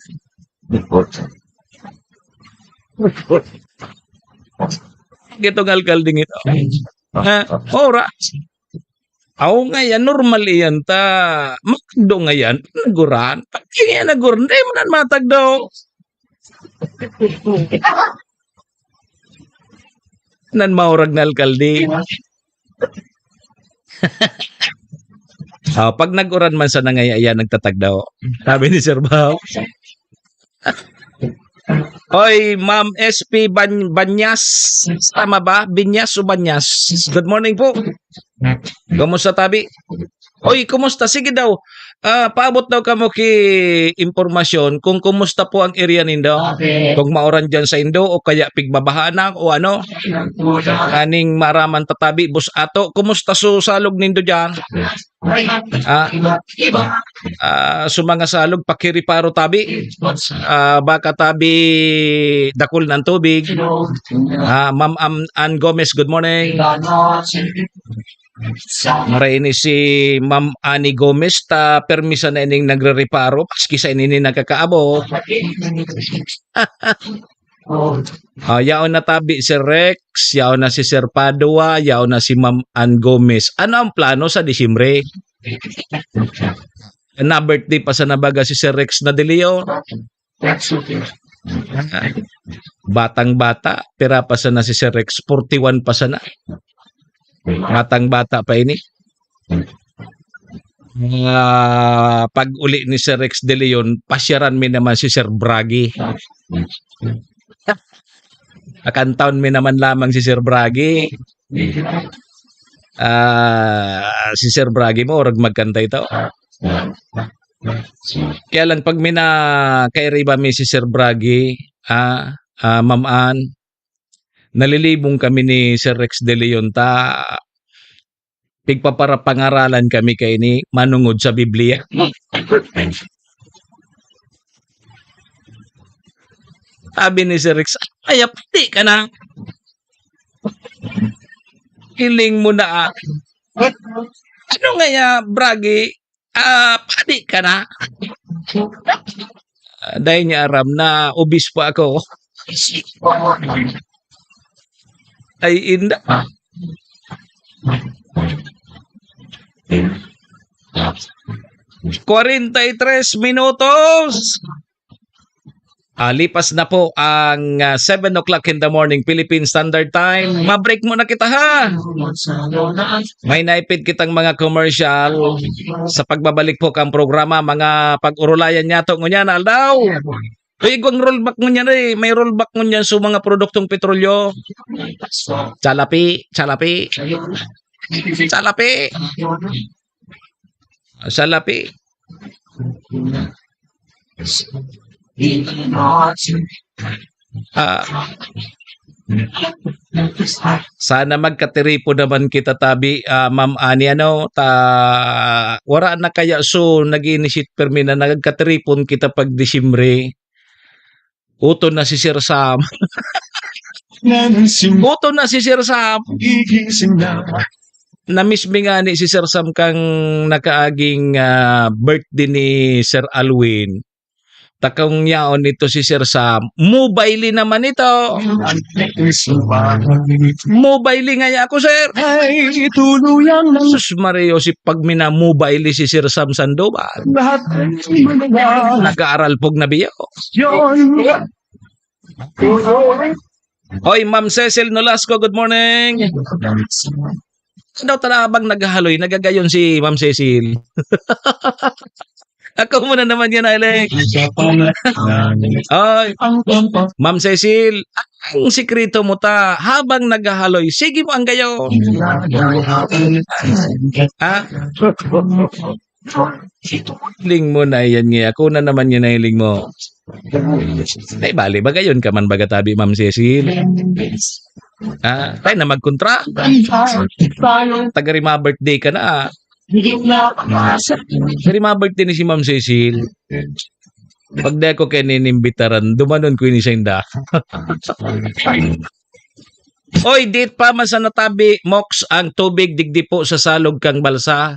Gitong alkalding ito. Ora. Nga yan, normal yan ta. Matagdo nga yan, naguran. Pag nga yan naguran, hindi manan matagdo. Nan maurag na alkalde. Pag naguran man sa nangayaya, nagtatagdaw. Sabi ni Sir Bob. Hoy, Ma'am SP Banyas. Tama ba? Binyas o Banyas? Good morning po. Kamusta tabi? Oy, kumusta? Sige daw. Paabot daw kamo ki impormasyon kung kumusta po ang area nindo. Kung mauran dyan sa Indo o kaya pigbabahanak o ano. Kaning maraman tatabi bus ato. Kumusta so salog nindo dyan? So mga salog pakiriparo tabi. Baka tabi dakol ng tubig. Ma'am Ann Gomez, good morning. Maray ini si Ma'am Annie Gomez ta permisa na ining nagre-reparo paski sa inini nagkakaabot. Yaon na tabi si Rex, yaon na si Sir Padua, yaon na si Ma'am Ann Gomez. Ano ang plano sa Disyembre? Na birthday pa sa nabaga si Sir Rex na Delio. Batang-bata, pera pa sa na si Sir Rex, 41 pa sa na. Matang bata pa ini. Pag uli ni Sir Rex De Leon, pasyaran mi naman si Sir Bragi. Akan taon mi naman lamang si Sir Bragi. Si Sir Bragi mo, orag magkanta ito. Kaya lang pag kairiba mi si Sir Bragi, Ma'am Ann, nalilibong kami ni Sir Rex De Leon ta pigpaparapangaralan kami kay ni manungod sa Biblia. Sabi ni Sir Rex, ayap, di ka na. Hiling mo na. Ano nga ya, Bragi? Padi ka na. Dahil niya aram na ubis pa ako. Ay inda. 43 minutos. Lipas na po ang 7 o'clock in the morning Philippine Standard Time. Ma-break muna kita ha. May naipid kitang mga commercial sa pagbabalik po kang programa. Mga pag-urulayan niya to ngunyan aldaw. Igwang rollback mo niyan eh. May rollback mo niyan sa mga produktong petrolyo. Salapi. Sana magkatiripo naman kita tabi, Ma'am Annie, wala na kaya so nag-initiate permi na nagkatiripon kita pag Disyembre. Uto na si Sir Sam. Uto na si Sir Sam. Na-miss mi nga ni si Sir Sam kang nakaaging birthday ni Sir Alwin. Takong yaon nito si Sir Sam. Mobile naman ito. Mobile nga ya ako, Sir. Ay, tuluyang lang. Sus Mario, si pag mina-mobile si Sir Sam Sandoval. Nag-aaral pog na biyo. Hoy, Ma'am Cecil Nolasco, good morning. Daw talabang naghahaloy, nagagayon si Ma'am Cecil. Ako muna naman yan, Alex. Ay, Ma'am Cecil, ang sikreto mo ta, habang naghahaloy, sige mo ang gayo. Hiling mo na yan nga. Ako na naman yun na hiling mo. Ay, bali, bagayon ka man bagatabi, Ma'am Cecil. Tayo na magkontra. Taga-rima birthday ka na. Rima birthday ni si Ma'am Cecil. Pag di ako kininimbitaran, dumanon ko ni Sainda. Oy, date pa man sa natabi, Mox, ang tubig digdi po sa salog kang balsa.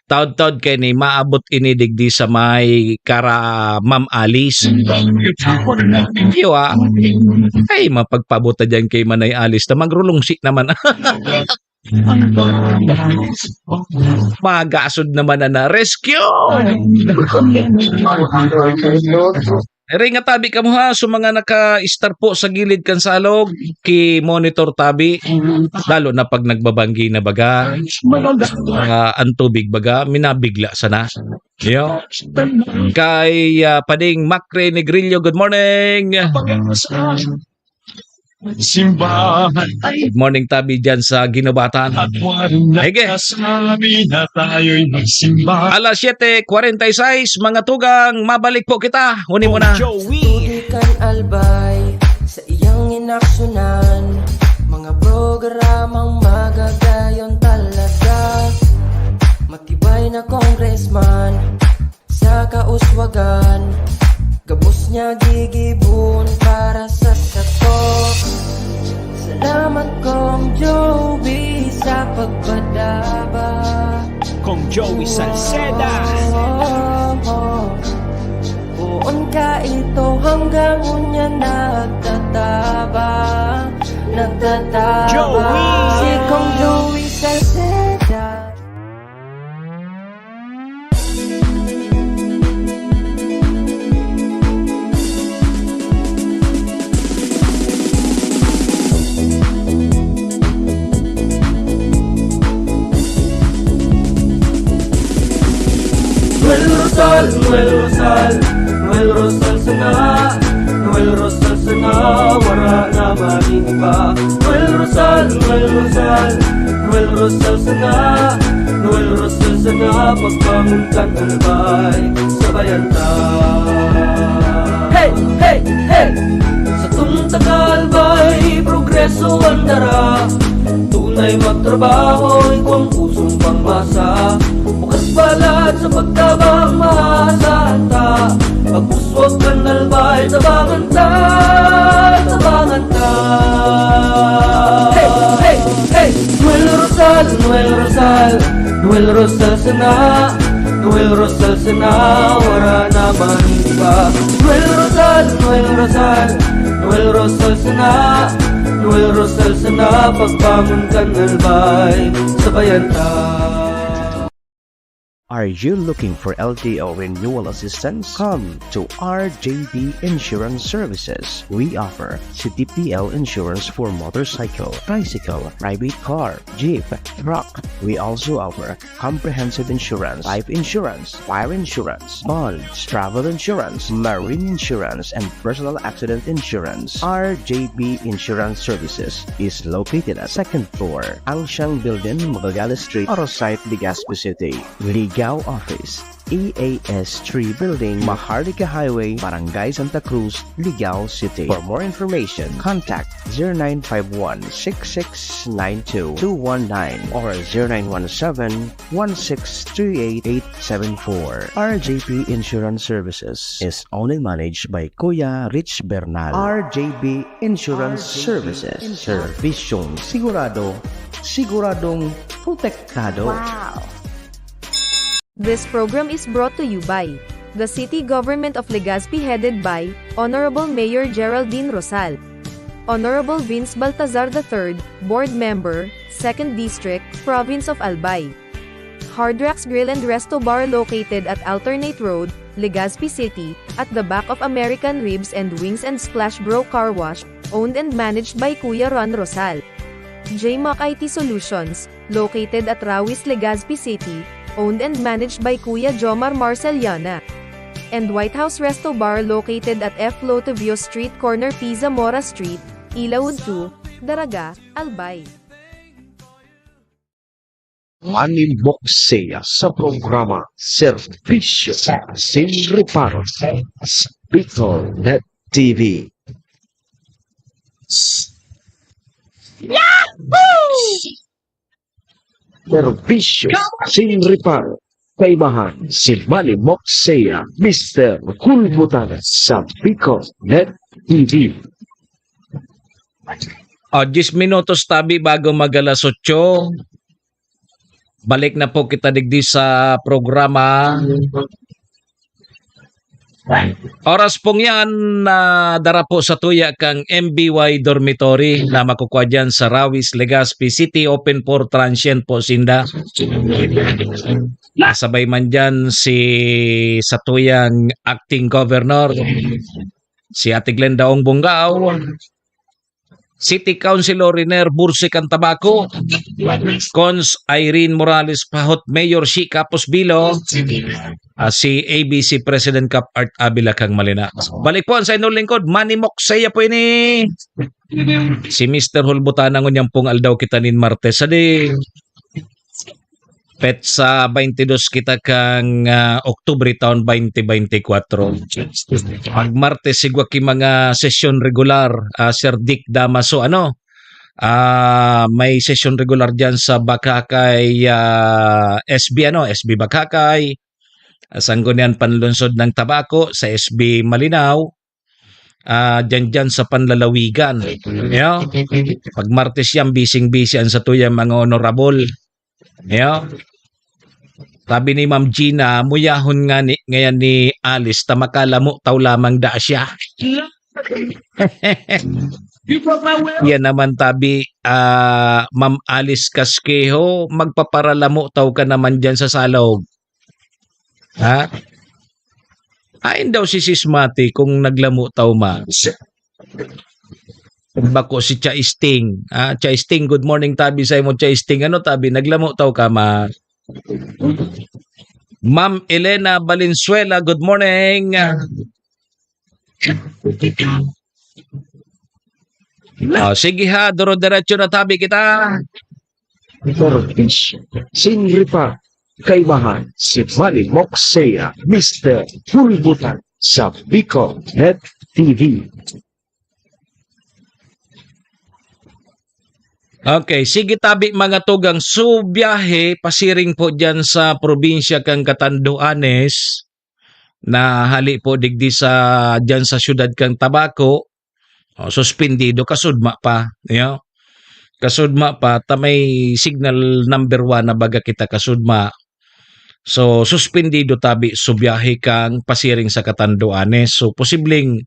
Taod-taod kay ni maabot ini digdi sa may kara Ma'am Alice. Iyo ay mapagpabuta dyan kay Manay Alice na magrulungsi naman. Magasod naman na rescue. Ring nga tabi ka mo ha, so mga naka-star po sa gilid kan salog, ki-monitor tabi, lalo na pag nagbabanggi na baga, ang tubig baga, minabigla sana. Yo. Kay Pading Macre Negrillo, good morning. simbahan Good morning tabi dyan sa Ginobatan. at walang Hige. nagsasabi na tayo'y magsimba. Alas 7:46, mga tugang, mabalik po kita. Huni mo na. Joey. Tudikan albay sa iyang inaksyonan, mga programang magagayon talaga. Matibay na congressman sa kauswagan, gabos niya gigibon para sa sato. Salamat kong Joey sa pagpadaba. Kong Joey Salceda. Buon ka ito hanggang unya nagtataba. Joey! Si Kong Joey Salceda. Noel Rosal, Noel Rosal, Noel Rosal sana, Noel Rosal sana, wala na maniba. Noel Rosal, Noel Rosal, Noel Rosal sana, Noel Rosal sana, pagbangon kan albay sa bayanta. Hey, hey, hey! Sa tunta kalbay, progreso ang dara. Tunay magtrabaho, ikaw ang pusong pangmasa. Bukas palad sa pagtabang maasahan ta. Pagpuswag ka nalbay, tabangan ta, tabangan ta. Hey, hey, hey! Noel Rosal, Noel Rosal, Noel Rosal sana, Noel Rosal sana, wala na maniba. Noel Rosal, Noel Rosal, Noel Rosal sana, Noel Rosal sana, pagbangon ka nalbay sa bayanta. Are you looking for LTO renewal assistance? Come to RJB Insurance Services. We offer CTPL insurance for motorcycle, tricycle, private car, jeep, truck. We also offer comprehensive insurance, life insurance, fire insurance, bonds, travel insurance, marine insurance, and personal accident insurance. RJB Insurance Services is located at 2nd floor, Angshang Building, Magallanes Street, Orosite, Legazpi City. Ligao Office, EAS 3 Building, Maharlika Highway, Barangay Santa Cruz, Ligao City. For more information, contact 0951-6692-219 or 0917-1638874. RJP Insurance Services is owned and managed by Kuya Rich Bernal. RJB Insurance Services. Servisyong sigurado, siguradong protektado. This program is brought to you by the City Government of Legazpi headed by Honorable Mayor Geraldine Rosal, Honorable Vince Baltazar III, Board Member, 2nd District, Province of Albay. Hardrax Grill and Resto Bar located at Alternate Road, Legazpi City, at the back of American Ribs and Wings and Splash Bro Car Wash, owned and managed by Kuya Ron Rosal. JMAC IT Solutions, located at Rawis, Legazpi City, owned and managed by Kuya Jomar Marceliana. And White House Resto Bar located at F. Lotavio Street Corner Pisa Mora Street, Ilaud 2, Daraga, Albay. Animoxia sa programa Servisyo Sin Reparo sa BicolNet TV. Servisyo Sin Reparo. Kaibahan si Manny Moxea, Mr. Kulbutana sa BicolNet TV. 10 minutos tabi bago mag-alas 8. Balik na po kita digdi sa programa. Oras pong yan na dara po sa tuya kang MBY Dormitory na makukuha dyan sa Rawis, Legazpi City. Open for transient po sinda. Nasabay man dyan si sa tuyang acting governor, si Ate Glenda Ong Bungao, City Councilor Riner Bursi Cantabaco, Cons Irene Morales Pahot, Mayor Shi Capos Bilo, si ABC President Cap Art Abila Kang Malina. Balik po sa inyong lingkod, Manny Moxea po ini. Si Mr. Hulbutana ngunyan pong aldaw kita nin Martes. Adi, pet sa 22 kita kang Oktubre taon 2024. Pag Martes sigwa ki mga sesyon regular, Sir Dick Damaso, may session regular dyan sa Bakakay SB Bakakay, Sangguniang Panlunsod ng Tabako, sa SB Malinaw, dyan sa Panlalawigan. Pag Martes yan, bising-busy sa tuyang mga honorable. Sabi ni Ma'am Gina, muyahon nga ngayon ni Alice, tamakala mo taw lamang da siya. Yan naman tabi, Ma'am Alice Casquejo, magpaparalamo taw ka naman dyan sa salog. Ha? Ayon daw si Sismati kung naglamo taw ma. Bako si Chaisting. Chaisting, good morning tabi sa mo Chaisting. Tabi, naglamo taw ka ma. Ma'am Elena Valenzuela, good morning. Sige ha, duro-diretso na tabi kita. Singri pa, kaibahan si Manny Moxea, Mr. Hulbutan sa Bicol Net TV. Okay, sige tabi mga tugang, so biyahe pasiring po dyan sa probinsya kang Catanduanes, na hali po digdi sa dyan sa syudad kang Tabaco. Suspendido, kasudma pa. Kasudma pa, may signal number 1 na baga kita kasudma. So, suspendido tabi, so biyahe kang pasiring sa Catanduanes. So, posibleng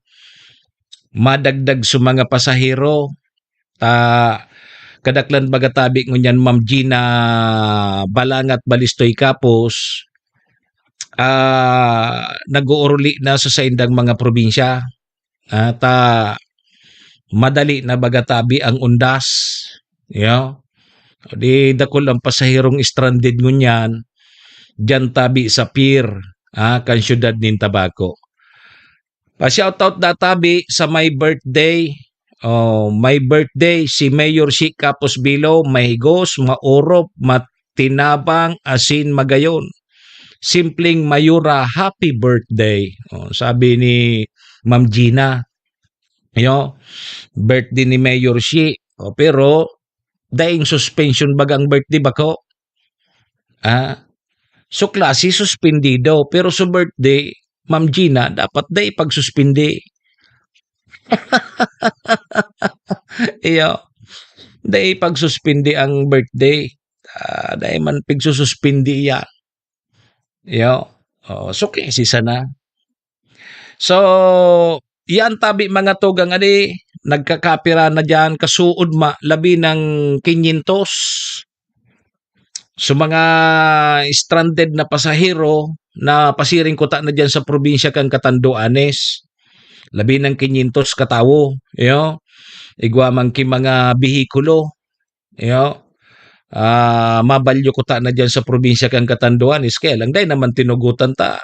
madagdag sa mga pasahero. Kadaklan baga tabi ngunyan Ma'am Gina Balangat Balistoy Kapos, nag-uuruli na sa indang mga probinsya. Madali na baga tabi ang undas. Di dakol ang pasahirong stranded ngunyan dyan tabi sa pier, kan syudad nin Tabaco. Pa-shoutout da tabi sa my birthday. My birthday si Mayor si Capos Bilo, mahigos, maurop, matinabang, asin magayon. Simpleng Mayura, happy birthday. Sabi ni Ma'am Gina. Birthday ni Mayor si. Pero daing suspension bagang birthday bako. So klase suspendido, pero sa birthday Ma'am Gina dapat day pagsuspindi. Dahil pagsuspindi ang birthday, dahil man pagsususpindi yan. So kasi sana. So, yan tabi mga tugang adi, nagkakapira na dyan, kasuod labi ng 500. So mga stranded na pasahero na pasiring kuta na dyan sa probinsya kang Catanduanes. Labi ng 500 katawo, igwa man ki mga bihikulo, mabalyo ko ta na dyan sa probinsya kang Catanduanes, kaya lang dahil naman tinugutan ta,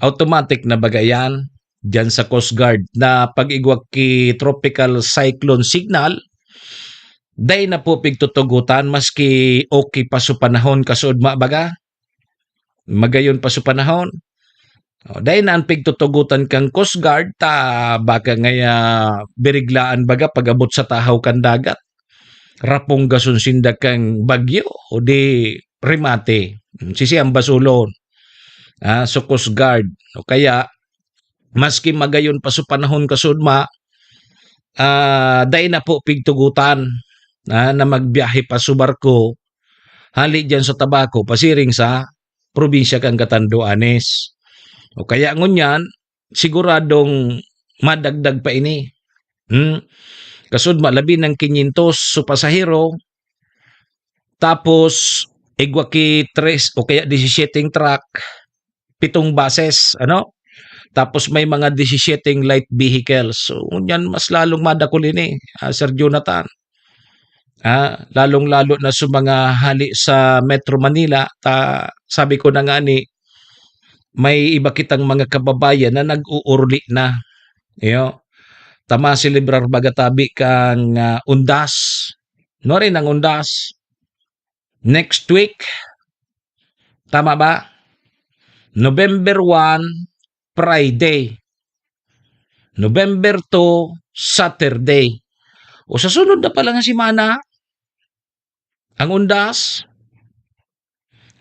automatic na bagayan dyan sa Coast Guard na pag-igwag ki tropical cyclone signal, dahil na po pigtutugutan, maski okay pa sa panahon kasud baga, magayon pa sa panahon. Dahil na ang pigtutugutan kang Coast Guard, baka ngaya biriglaan baga pagabot sa tahaw kan dagat. Rapong gasun sinda kang bagyo o di remate. Sisiyang basulon. So Coast Guard. O kaya, maski magayon pa sa panahon kasudma, dahil na po pigtugutan na magbiyahe pa sa barko, hali dyan sa Tabaco, pasiring sa probinsya kang Catanduanes. O kaya ngunyan, siguradong madagdag pa ini. Kasud malabi ng 500 so pasahero, tapos igwaki 3 o kaya 17 truck, 7 buses, tapos may mga 17 light vehicles. So ngunyan mas lalong madakol ini, Sir Jonathan. Lalong-lalo na sa mga hali sa Metro Manila, sabi ko na nga ni, may iba kitang mga kababayan na nag-uurli na. tama celebrar bagatabi kang undas. No rin ang undas. Next week, tama ba? November 1, Friday. November 2, Saturday. O sa sunod na pala nga simana, ang undas.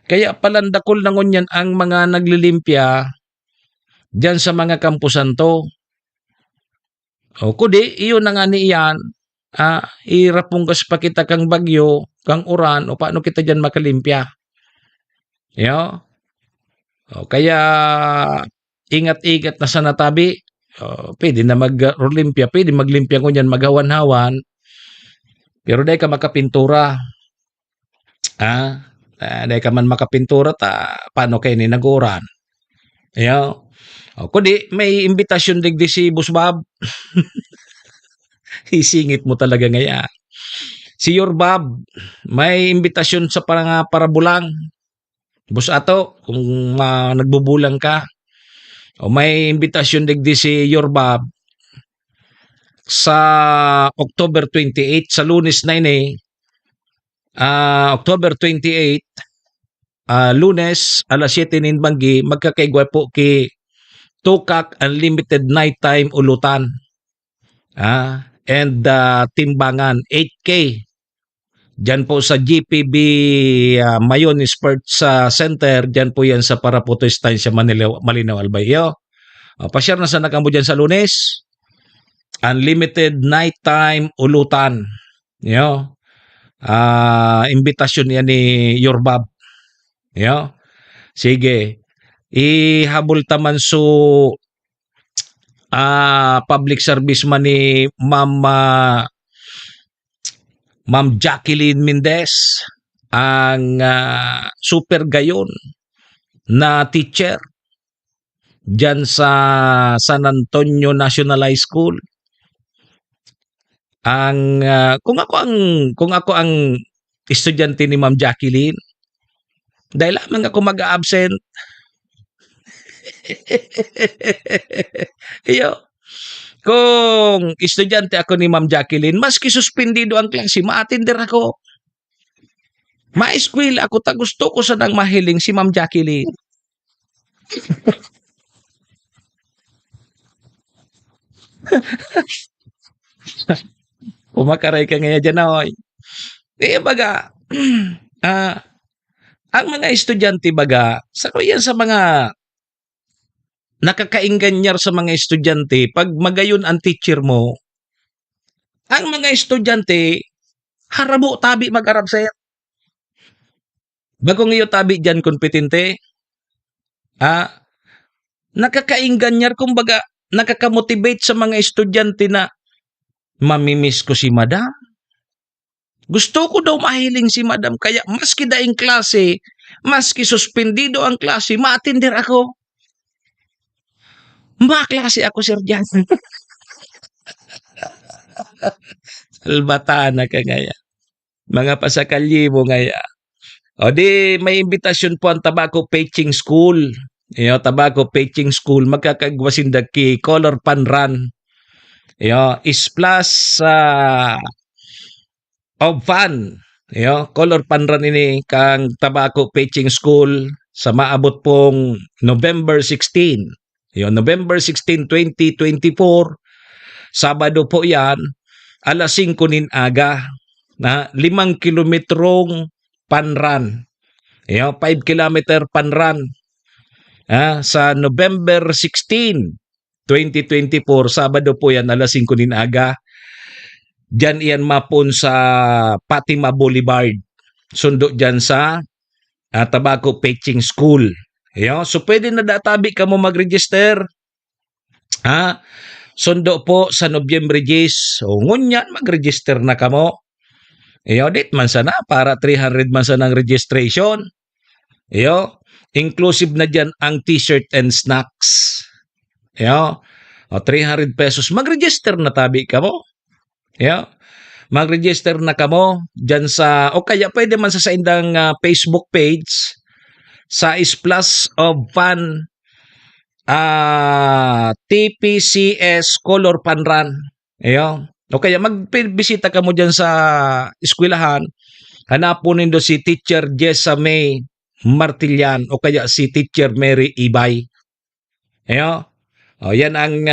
Kaya palandakol na ngunyan ang mga naglilimpya dyan sa mga kampusan to. O kudi, iyon na nga niyan, irapunggas pa kita kang bagyo, kang uran, o paano kita dyan makalimpya. Yo? O, kaya ingat-ingat na sa natabi. Pwede na mag-olimpia, pwede maglimpia ko niyan, maghawan-hawan. Pero dahil ka makapintura, dahil ka man makapintura, paano kayo ni naguran? Yo? O, kundi, may imbitasyon digdi si Boss Bob. Isingit mo talaga ngaya. Si Your Bob, may imbitasyon sa parabulang. Boss Ato, kung nagbubulang ka, o may imbitasyon digdi si Your Bob sa October 28, sa Lunes na ini, October 28, Lunes, alas 7 nin banggi, magkakaigwa po ki Tukak Unlimited Nighttime Ulutan. And Timbangan, 8K. Diyan po sa GPB Mayon Sports Center, diyan po yan sa Paraputo Estancia, Malinaw, Albayo. Pasyar na sa nakamo dyan sa Lunes. Unlimited Nighttime Ulutan. Yo. Imbitasyon yan ni Your Bob. Yo. Sige. Ihabol taman so public service man ni Ma'am Jacqueline Mendez, ang super gayon na teacher dyan sa San Antonio National High School. Kung ako ang estudyante ni Ma'am Jacqueline, dahil lamang ako mag-absent. Iyo. Kung estudyante ako ni Ma'am Jacqueline, maski suspendido ang klase, ma-attender ako. Ma-eskwela ako, gusto ko sanang mahiling si Ma'am Jacqueline. Pumakaray ka ngayon dyan, oy. Baga, ang mga estudyante baga, sa mga nakakainganyar sa mga estudyante, pag magayon ang teacher mo, ang mga estudyante, harabo tabi mag-arab sa'yo. Bagong iyo tabi dyan, kompetente, nakakainganyar, kumbaga, nakakamotivate sa mga estudyante na, mamimiss ko si madam. Gusto ko daw mahiling si madam, kaya maski daing klase, maski suspendido ang klase, ma-attender ako. Maklase ako, Sir Jan. Salbatana ka ngaya. Mga pasakalye mo ngaya. O di, may imbitasyon po ang Tobacco Patching School. Tobacco Patching School. Magkakagwasindag ki Color Panran. Is plus of fun. Color Panran ini kang Tobacco Patching School sa maabot pong November 16. November 16, 2024, Sabado po yan, alas 5 nin aga, na 5 kilometrong panran. 5 kilometer panran. Sa November 16, 2024, Sabado po yan, alas 5 nin aga. Diyan iyan mapon sa Fatima Boulevard. Sundo dyan sa Tobacco Patching School. So pwede na databi ka mo mag-register. Sundo po sa Nobyembre 10. So ngunyan mag-register na ka mo. Dit man sana para 300 man sana ang registration. Inclusive na dyan ang t-shirt and snacks. 300 pesos. Mag-register na tabi ka mo. Mag-register na ka mo dyan sa, o kaya pwede man sa indang Facebook page sa Is Plus of Fun TPCS Color Panran. Ayo. O kaya magbisita ka mo dyan sa eskwelahan, hanapon nindo si Teacher Jessa May Martillan o kaya si Teacher Mary Ibay. Ayo. O, yan ang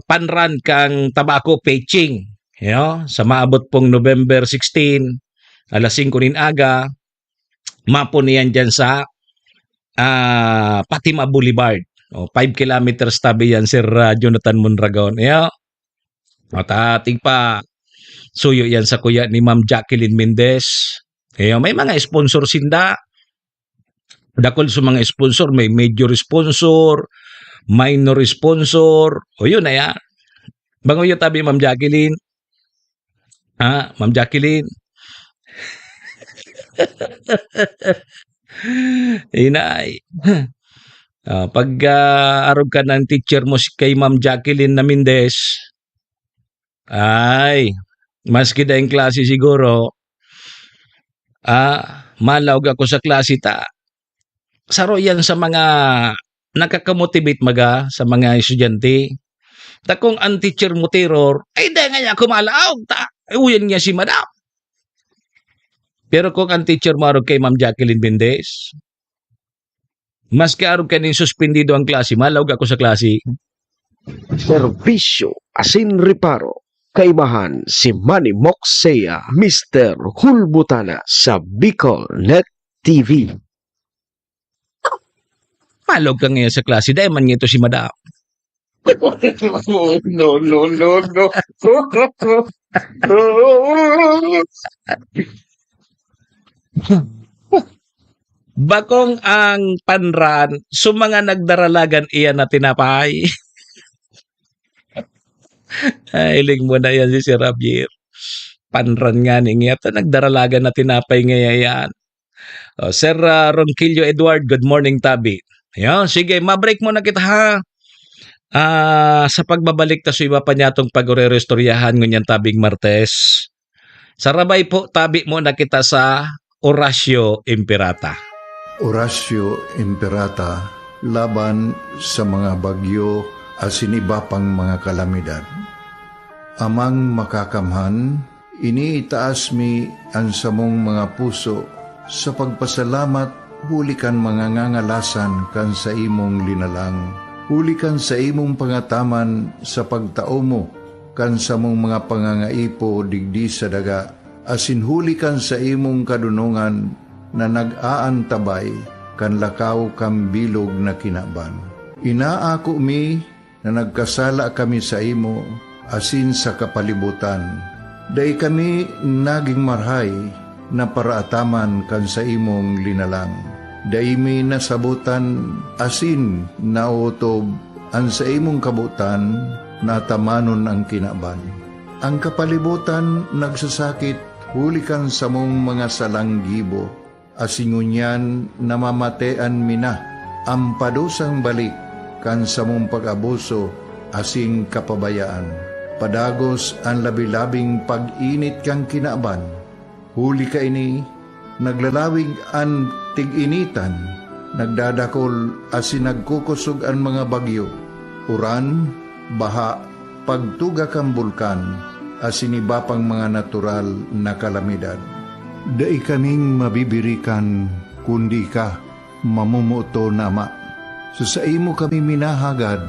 panran kang tabako patching. Ayo. Sa maabot pong November 16, alas 5 nin aga, mapo niyan dyan sa Fatima Boulevard. O, 5 kilometers tabi yan, Sir Jonathan Mondragon. Ayo. At ating pa suyo yan sa kuya ni Ma'am Jacqueline Mendez. Ayo, may mga sponsor sinda. Dakol sa mga sponsor, may major sponsor, minor sponsor. O yun na yan. Bango yung tabi, Ma'am Jacqueline. Ma'am Jacqueline. Inay. Pag arog ka ng teacher mo kay Ma'am Jacqueline na Mendez, ay, maski na yung klase siguro, malawag ako sa klase ta. Saro yan sa mga nakakamotivate maga sa mga estudyante. Ta kung ang teacher mo terror, ay dahil nga niya kumalaog ta. Uyan niya si madam. Pero kung ang teacher mo arog kay Ma'am Jacqueline Mendez, maski arog ka ning suspendido ang klase, malawag ako sa klase. Serbisyo asin reparo. Kaibahan si Manny Moxea, Mr. Hulbutana sa Bicol Net TV. Malawag ka ngayon sa klase, dahil man ito si madam. No. Bakong ang panran, mga nagdaralagan iyan na tinapay. Hiling mo na yan si Sir Javier. Panran nga niya. Nagdaralagan na tinapay ngayon. Sir Ronquillo Edward, good morning tabi. Ayan, sige, mabreak mo na kita ha. Sa pagbabalik ta sa iba pa niya itong pag-re-restoryahan ngunyan tabing Martes. Sarabay po, tabi mo na kita sa Horacio Imperata. Horacio Imperata laban sa mga bagyo asin iba pang mga kalamidad. Amang makakamhan, iniitaas mi ang samong mga puso sa pagpasalamat hulikan mga ngangalasan kan sa imong linalang. Hulikan sa imong pangataman sa pagtao mo kan sa mong mga pangangaipo digdi sa daga. Asin hulikan sa imong kadunungan na nag-aantabay kan lakaw kam bilog na kinaban. Inaako mi na nagkasala kami sa imo asin sa kapalibutan. Day kami naging marhay na paraataman kan sa imong linalang. Day mi nasabutan asin nautob ang sa imong kabutan na tamanon ang kinaban. Ang kapalibutan nagsasakit hulikan sa mong mga salanggibo. Asingunyan namamatean mina ang padusang balik kan sa mong pag-abuso asing kapabayaan. Padagos ang labi-labing pag-init kang kinaban. Huli ka ini, naglalawig ang tig-initan, nagdadakol asin nagkukusog ang mga bagyo. Uran, baha, pagtuga kang bulkan, asin iba pang mga natural na kalamidad. Dai kaming mabibirikan, kundi ka, mamumuto na ama. So sa imo kami minahagad,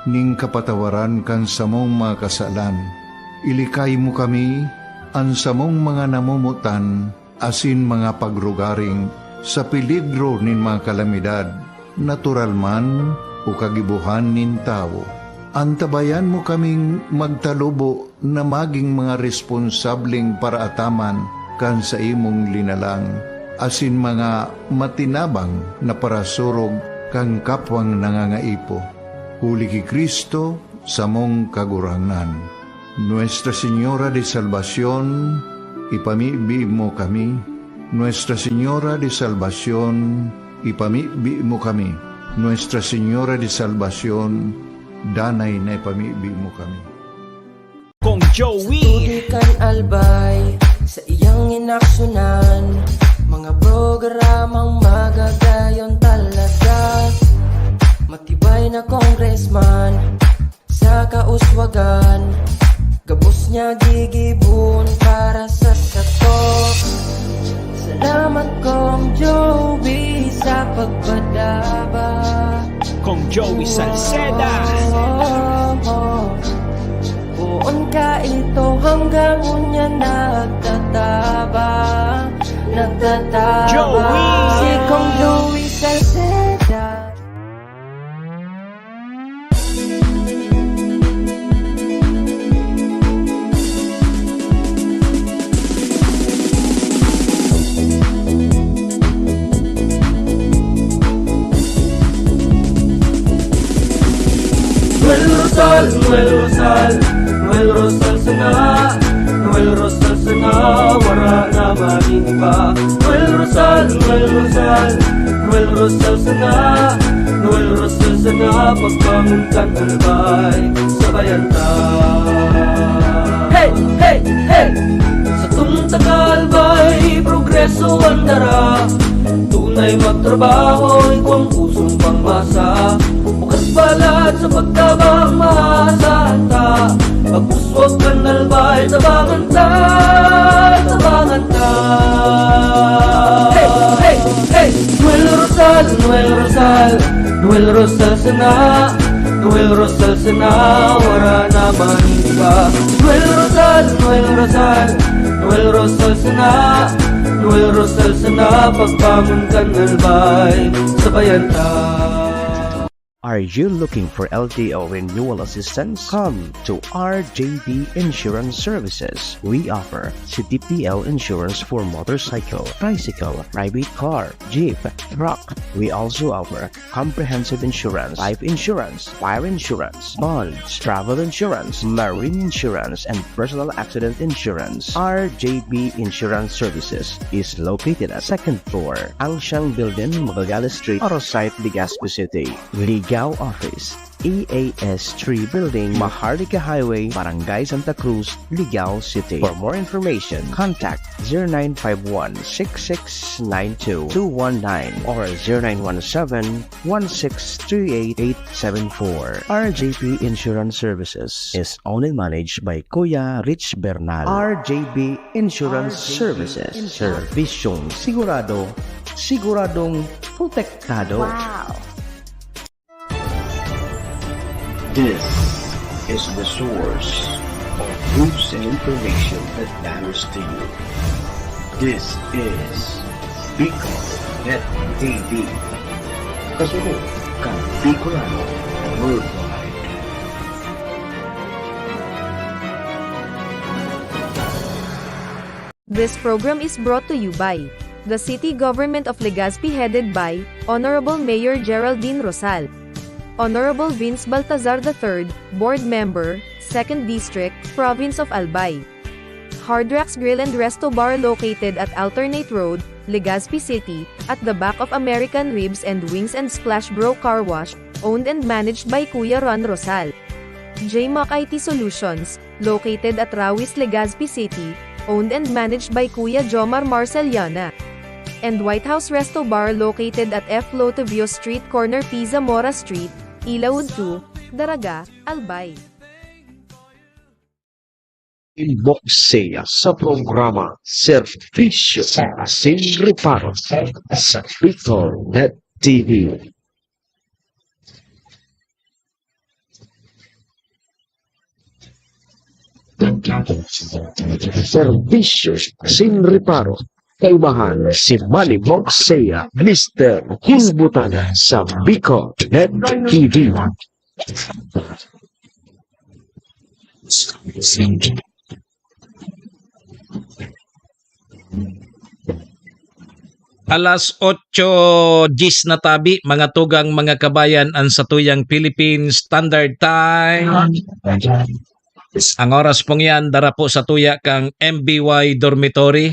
ning kapatawaran kan samong mga kasalan. Ilikay mo kami, ang samong mga namumutan, asin mga pagrugaring, sa peligro nin mga kalamidad, natural man o kagibuhan nin tao. Antabayan mo kaming magtalubo na maging mga responsableng paraataman kan sa imong linalang, asin mga matinabang na parasurog kang kapwang nangangaipo. Huli ki Kristo sa mong kagurangan. Nuestra Señora de Salvación, ipamibi mo kami. Nuestra Señora de Salvación, ipamibi mo kami. Nuestra Señora de Salvación, danay na ipamibi mo kami. Kong Joey Tudikan albay sa iyang inaksyonan, mga programang magagayon talaga. Matibay na congressman, niya kauswagan, gabos niya gigibon para sa sato. Salamat kong Joey sa pagpadaba. Kong Joey Salceda. Buon ka ito hanggang unya nagtataba. Joey! Si Kong Joey Salceda. Noel Rosal, Noel Rosal, Noel Rosal sana, Noel Rosal sana, wala na maniba. Noel Rosal, Noel Rosal, Noel Rosal sana, Noel Rosal sana, pagbangon kang albay, sabayan ta. Hey, hey, hey! Sa tuntagalbay, progreso ang dara, tunay magtrabaho, ikaw ang pusong pangmasa. Bukas balat sa pagtabang maasahan ta, pagpuswag kang albay, tabangan ta, tabangan ta. Hey, hey, hey! Noel Rosal, Noel Rosal, Noel Rosal sana, Noel Rosal sana, wala na maniba. Noel Rosal, Noel Rosal, Noel Rosal sana, Noel Rosal sana, pagbangon kang albay, sabayan ta. Are you looking for LTO renewal assistance? Come to RJB Insurance Services. We offer CTPL insurance for motorcycle, tricycle, private car, jeep, truck. We also offer comprehensive insurance, life insurance, fire insurance, bonds, travel insurance, marine insurance, and personal accident insurance. RJB Insurance Services is located at 2nd floor, Angshang Building, Magallanes Street, Orosite, Legazpi City. Ligao Office, EAS 3 Building, Maharlika Highway, Barangay Santa Cruz, Ligao City. For more information, contact 0951-6692-219 or 0917-1638874. RJB Insurance Services is owned and managed by Kuya Rich Bernal. RJB Insurance Services. Servisyong sigurado, siguradong protektado. Wow! This is the source of news and information that matters to you. This is Bicol Net TV. Kasunod kang Bicolano worldwide. This program is brought to you by the City Government of Legazpi headed by Honorable Mayor Geraldine Rosal, Honorable Vince Baltazar III, Board Member, 2nd District, Province of Albay. Hardrax Grill and Resto Bar located at Alternate Road, Legazpi City, at the back of American Ribs and Wings and Splash Bro Car Wash, owned and managed by Kuya Ron Rosal. JMAC IT Solutions, located at Rawis, Legazpi City, owned and managed by Kuya Jomar Marceliana. And White House Resto Bar located at F. Lotavio Street Corner Pisa Mora Street, Ilaud 2, Daraga, Albay. Inboxeya sa programa Servisyo Sin Reparo sa Bicol Net TV. Servisyo Sin Reparo. Kaibahan si Manny Moxeya, Mr. Hulbutana sa Bicol Net TV. Alas 8:10 na tabi, mga tugang mga kabayan, ang satuyang Philippine Standard Time. Ang oras pong yan, dara po sa tuya kang MBY Dormitory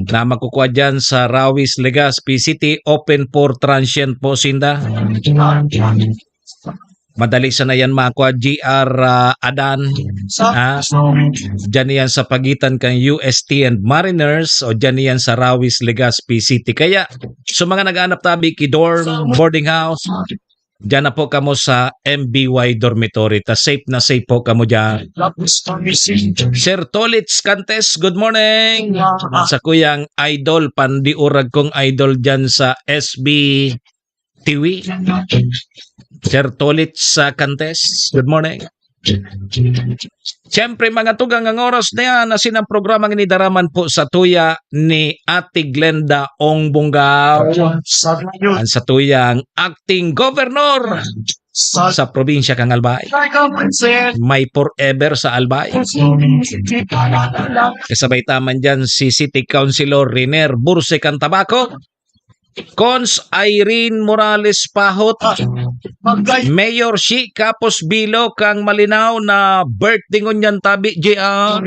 na makukuha dyan sa Rawis, Legazpi City. Open for transient po sinda. Madali sana yan makuha GR Adan. Dyan yan sa pagitan kang UST and Mariners o dyan yan sa Rawis, Legazpi City. Kaya sa mga nag-aanap tabi, kidorm, boarding house, Diyan na po kamo sa MBY Dormitory. Ta safe na safe po kamo diyan. Sir Tolitz Cantes, good morning. Sa kuyang idol, pandiurag kong idol diyan sa SB TV. Sir Tolitz Cantes, good morning. Siyempre mga tugang ang oras na yan na sinang programang inidaraman po sa tuya ni Ate Glenda Ong Bungaw. Ang sa tuyang acting governor sa probinsya kang Albay. May forever sa Albay. Kasabay taman dyan si City Councilor Riner Burse Cantabaco. Cons Irene Morales Pahot, Mayor Shi Kapos Bilo kang malinaw na birthday ngon tabi JR.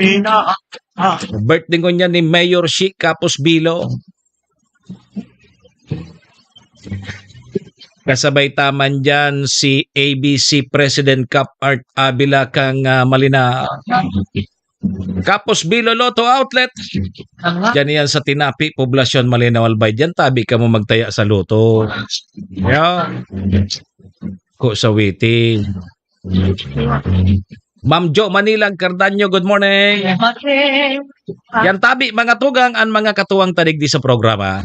Birthday ngon ni Mayor Shi Kapos Bilo. Kasabay taman dyan si ABC President Cap Art Abila kang malinaw. Kapos Bilo Lotto Outlet. Diyan yan sa Tinapi, Poblasyon Malinaw Albay. Diyan tabi ka mo magtaya sa loto. Yeah. Ko sa waiting. Ma'am Jo Manilang Cardanyo, good morning. Yan tabi mga tugang ang mga katuwang tanig di sa programa.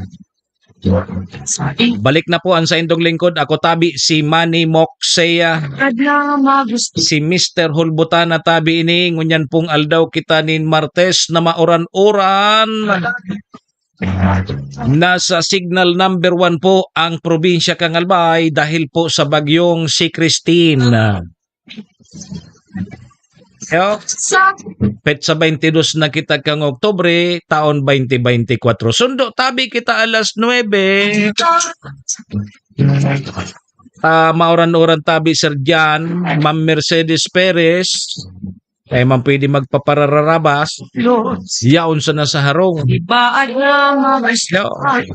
Balik na po ang sa indong lingkod. Ako tabi si Manny Moxea. Si Mr. Hulbutana tabi ini. Ngunyan pong aldaw kita ni Martes na maoran-oran. Nasa signal number 1 po ang probinsya kang Albay dahil po sa bagyong si Christine. Yo, petsa 22 na kita kang Oktubre, taon 2024. Sundo tabi kita alas 9. Mauran-uran tabi Sir Jan, Ma'am Mercedes Perez. Ay man pwede magpapararabas. Yaon sa nasa harong.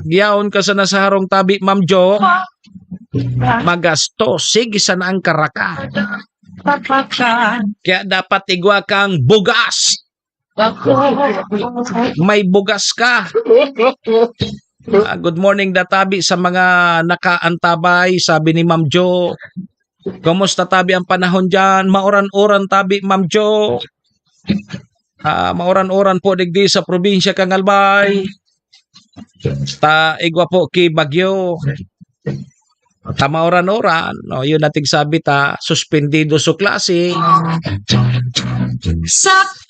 Yaon ka sa nasa harong tabi Ma'am Jo. Magasto, sige sana ang karaka. Kaya dapat igwa kang bugas. May bugas ka. Good morning databi sa mga nakaantabay, sabi ni Ma'am Jo. Kumusta tabi ang panahon dyan? Mauran-uran tabi Ma'am Jo. Mauran-uran po digdi sa probinsya kang Albay. Igwa po ki Bagyo. Tamauran-oran, no, yun nating sabi suspendido sa klase.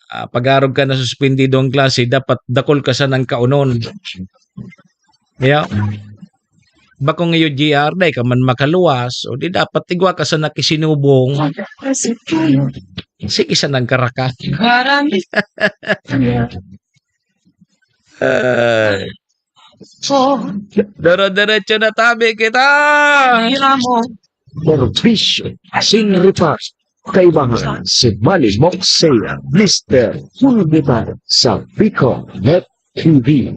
Pag-arog ka na suspendido ang klase, dapat dakol ka sa ng kaunon. Yeah. Bakong ngayon GR, day ka man makaluwas, o di dapat tigwa ka sa nakisinubong. Sige sa ng karaka. Dara-diretso na tabi kita. Berbisyo, sinripa, kaibahan si Manny Moxea, Mr. Hulbutana sa Bicol Net TV.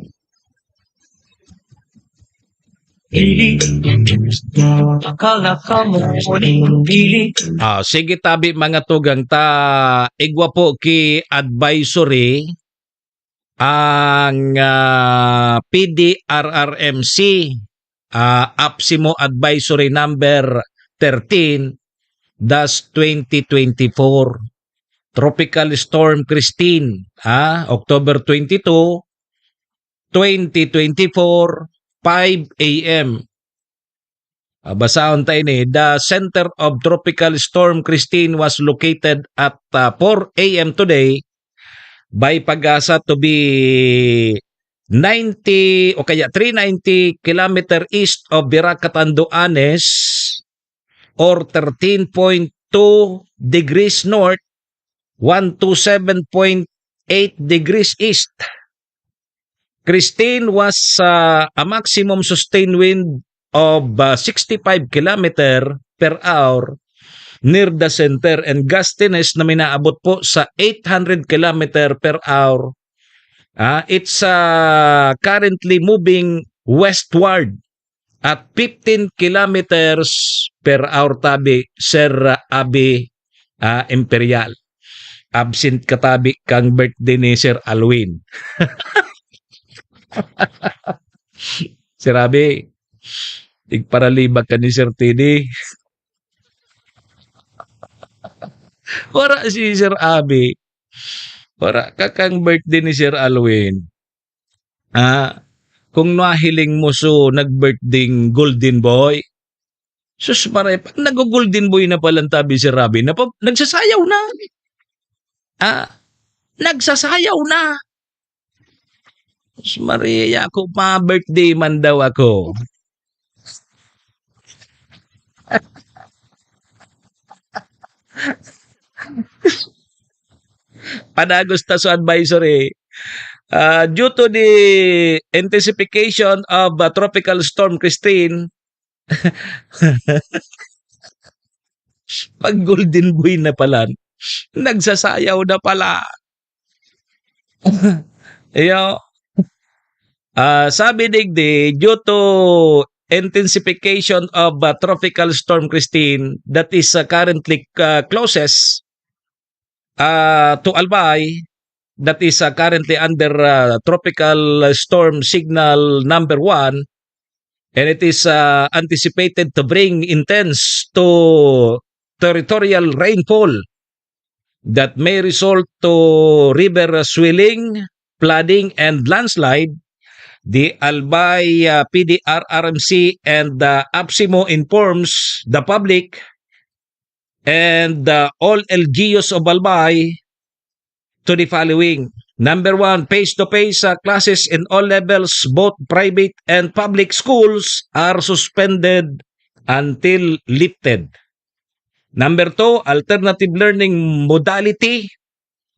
Sige tabi mga tugang igwa po ki advisory ang PDRRMC APSIMO Advisory Number 13-2024 Tropical Storm Christine October 22, 2024 5 a.m. Basahon tayo ni, the center of Tropical Storm Christine was located at 4 a.m. today by Pag-asa to be 90 o kaya 390 kilometer east of Viracat Andoanes or 13.2 degrees north, 127.8 degrees east. Christine was a maximum sustained wind of 65 kilometer per hour near the center and gustiness na minaabot po sa 800 kilometer per hour. It's currently moving westward at 15 kilometers per hour tabi, Sir Abi Imperial. Absent katabi kang birthday ni Sir Alwin. Sir Abi, igparalibag ka ni Sir Tini. Wala si Sir Abi. Wala kakang birthday ni Sir Alwin. Kung nahiling mo so nag-birthday Golden Boy, sus pare, pag nag-Golden Boy na palang tabi si Rabi, nagsasayaw na. Nagsasayaw na. Sus Maria, ako pa birthday man daw ako. Panagos ta sa advisory. Due to the intensification of Tropical Storm Christine, pag Golden Boy na pala, nagsasayaw na pala. Sabi digdi, due to intensification of Tropical Storm Christine that is currently closest to Albay, that is currently under tropical storm signal number 1, and it is anticipated to bring intense to territorial rainfall that may result to river swelling, flooding, and landslide. The Albay PDRRMC and APSIMO informs the public and all LGUs of Albay to the following. Number 1, face-to-face classes in all levels, both private and public schools, are suspended until lifted. Number 2, alternative learning modality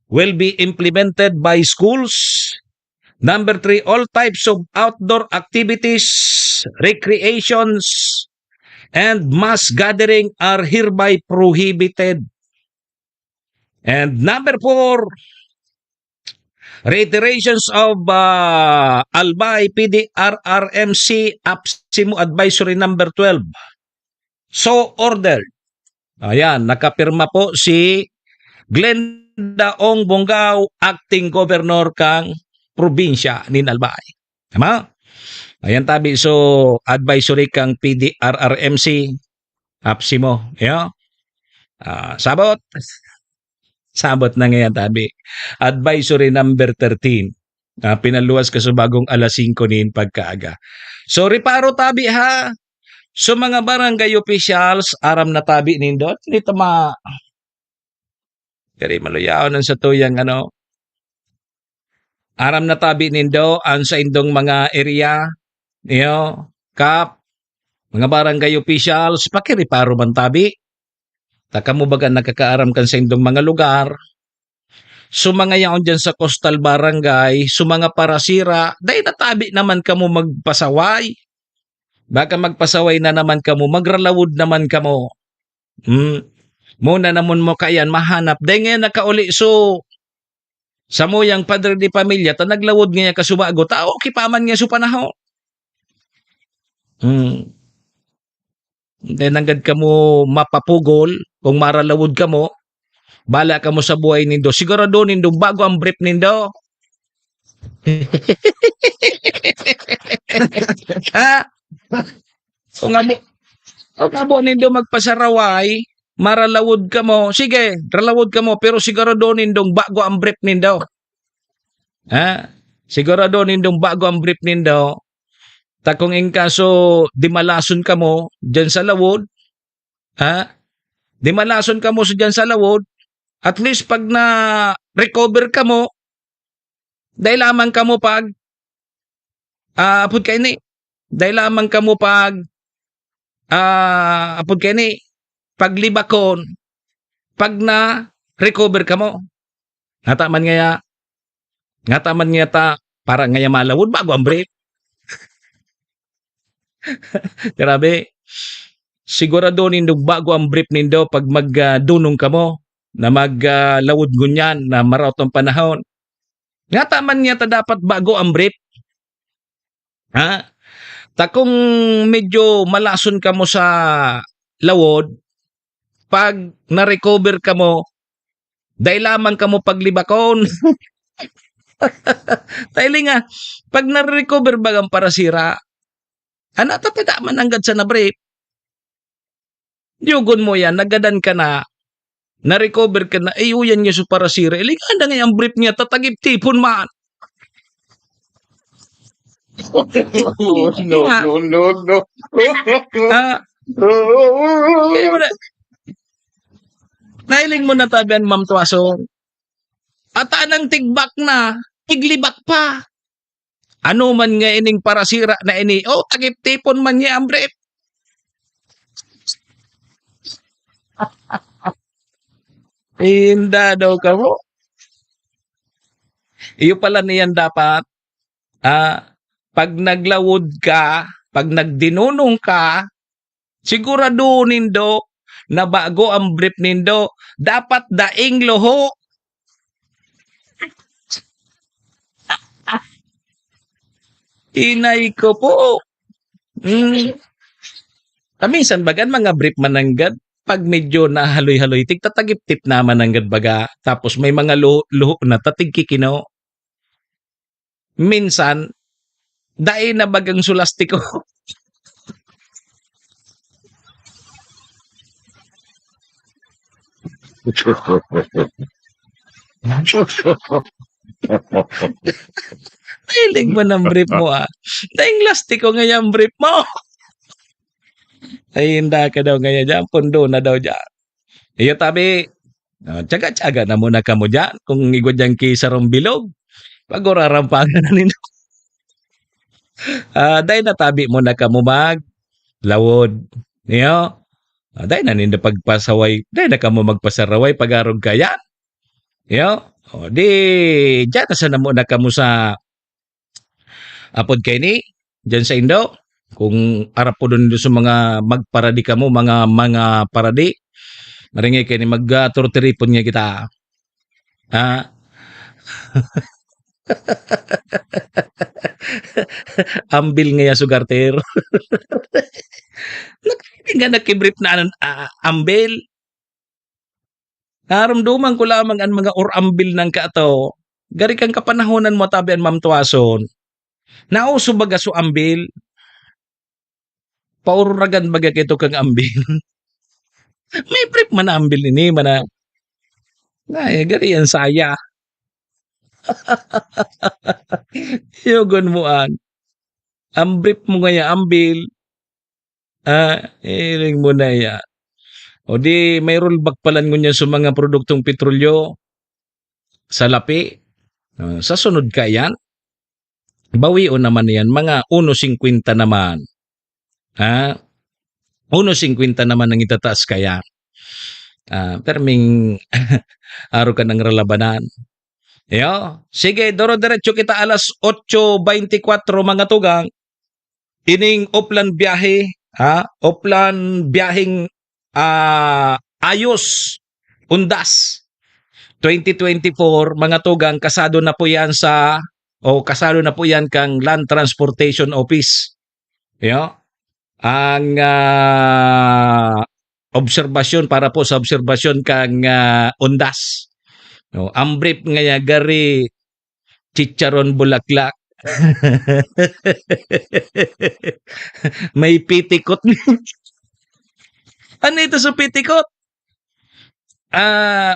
will be implemented by schools. Number 3, all types of outdoor activities, recreations, and mass gathering are hereby prohibited. And number 4, reiterations of Albay PDRRMC APSIMO Advisory number 12. So ordered. Ayan, nakapirma po si Glenda Ong Bonggao, acting governor kang probinsya ni Albay. Tama? Ayan tabi, so advisory kang PDRRMC APSIMO. Sabot. Sabot na ngayon tabi. Advisory number 13. Pinaluwas ka sa bagong alas 5 nin pagkaaga. So riparo tabi ha. So mga barangay officials, aram na tabi nindot. Nito kari maluyaw ng sa tuyang aram na tabi nindo ang sa indong mga area. Kap, mga barangay officials, pakiriparo man tabi. Taka mo baga nakakaaram kan sa indong mga lugar. Sumanga yaon dyan sa coastal barangay, sumanga parasira, dahil natabi naman kamo magpasaway. Baka magpasaway na naman kamo, magralawod naman kamo. Muna naman mo kayan, mahanap. Dahil ngayon nakauli, so, sa mo yung padre di pamilya, ta naglawod nga kasubago, ta okay paman nga sa panahon. Then nanggad ka mo mapapugol, kung maralawod ka mo, bala ka mo sa buhay nindo. Sigurado nindo, bago ang brief nindo. Kung nga mo nindo magpasaraway, maralawod ka mo, sige, ralawod ka mo, pero sigurado nindong bago ang brief nindo. Sigurado nindong bago ang brief nindo. Ta kung in kaso di malason ka mo dyan sa lawod, di malason ka mo dyan sa lawod, at least pag na recover ka mo, dahil lamang ka mo pag apod kayo ni, dahil lamang ka mo pag apod kayo ni, paglibakon, pag na recover ka mo. Ngataman nga ta, para ngaya malawod bago ang brief. Grabe. Sigurado nindo bago ang brief nindo pag magdunong ka mo na maglawod gunyan na maratong panahon. Nga taman niya ta dapat bago ang brief. Ta kung medyo malason ka mo sa lawod, pag na-recover ka mo, dahil lamang ka mo paglibakon. Dahil nga, pag na-recover bagang parasira, tapadaman anggad sa na-brief. Yugon mo yan, nagadan ka na, Na-recover ka na, uyan niya sa parasira. Iliganda nga yung brief niya, tatagip tipon man. No. Ah, kaya mo na, nailing mo na tabihan, Ma'am Tuaso. At anang tigbak na, tiglibak pa. Ano man nga ining parasira na ini, tagip tipon man niya ang brief. Hinda daw ka mo. Iyo pala niyan dapat, pag naglawod ka, pag nagdinunong ka, sigurado nindo na bago ang brief nindo, dapat daing loho. Inay ko po. Minsan bagan mga brief mananggad, pag medyo nahaloy-haloy, tigtatagip-tip naman ang baga. Tapos may mga luho na tatigkikino. Minsan, dahil na bagang sulastiko. Nailig mo ng brief mo Dahil lastiko nga yung brief mo. Ay, hindi ka daw ngayon dyan. Pundo na daw dyan. Iyo tabi, tsaga-tsaga na muna ka mo dyan. Kung igod dyan kisarong bilog, pag-urarampangan na nino. Dahil natabi mo na ka mo lawod. Iyo, dahil na nino pagpasaway. Dahil na ka mo magpasaraway pag-arog ka yan. Iyo, di, dyan na sana muna ka mo sa apod kay ni, dyan sa Indo. Kung arap po doon sa mga magparadi ka mo, mga paradi, maringay kayo ni mag-turtiripon niya kita. Ambil nga ya sugarter. Hindi nga nakibrip na ambil. Naramduman ko lamang ang mga ambil ng kaato. Gari kang kapanahonan mo tabi ang Ma'am Tuason. Nauso baga so ambil. Paururagan baga kito kang ambil. May brief man ambil ini mana. Ay, gari yan saya. Yugon mo ang brief mo nga ambil. Iring mo na yan. O di may rollback palan ngunyan sa mga produktong petrolyo sa lapi. Sa sunod ka yan. Bawi o naman yan. Mga 1.50 naman. 1.50 naman ang itataas kaya. Perming araw ka ng relabanan. Yo, sige, doro-diretso kita alas 8:24 mga tugang. Ining uplan biyahe, uplan biyaheng ayos, undas. 2024 mga tugang, kasado na po yan kasado na po yan kang Land Transportation Office. Yo. Ang obserbasyon para po sa obserbasyon kang undas. No, ang brief nga gari chicharon bulaklak. May pitikot. Ano ito sa pitikot?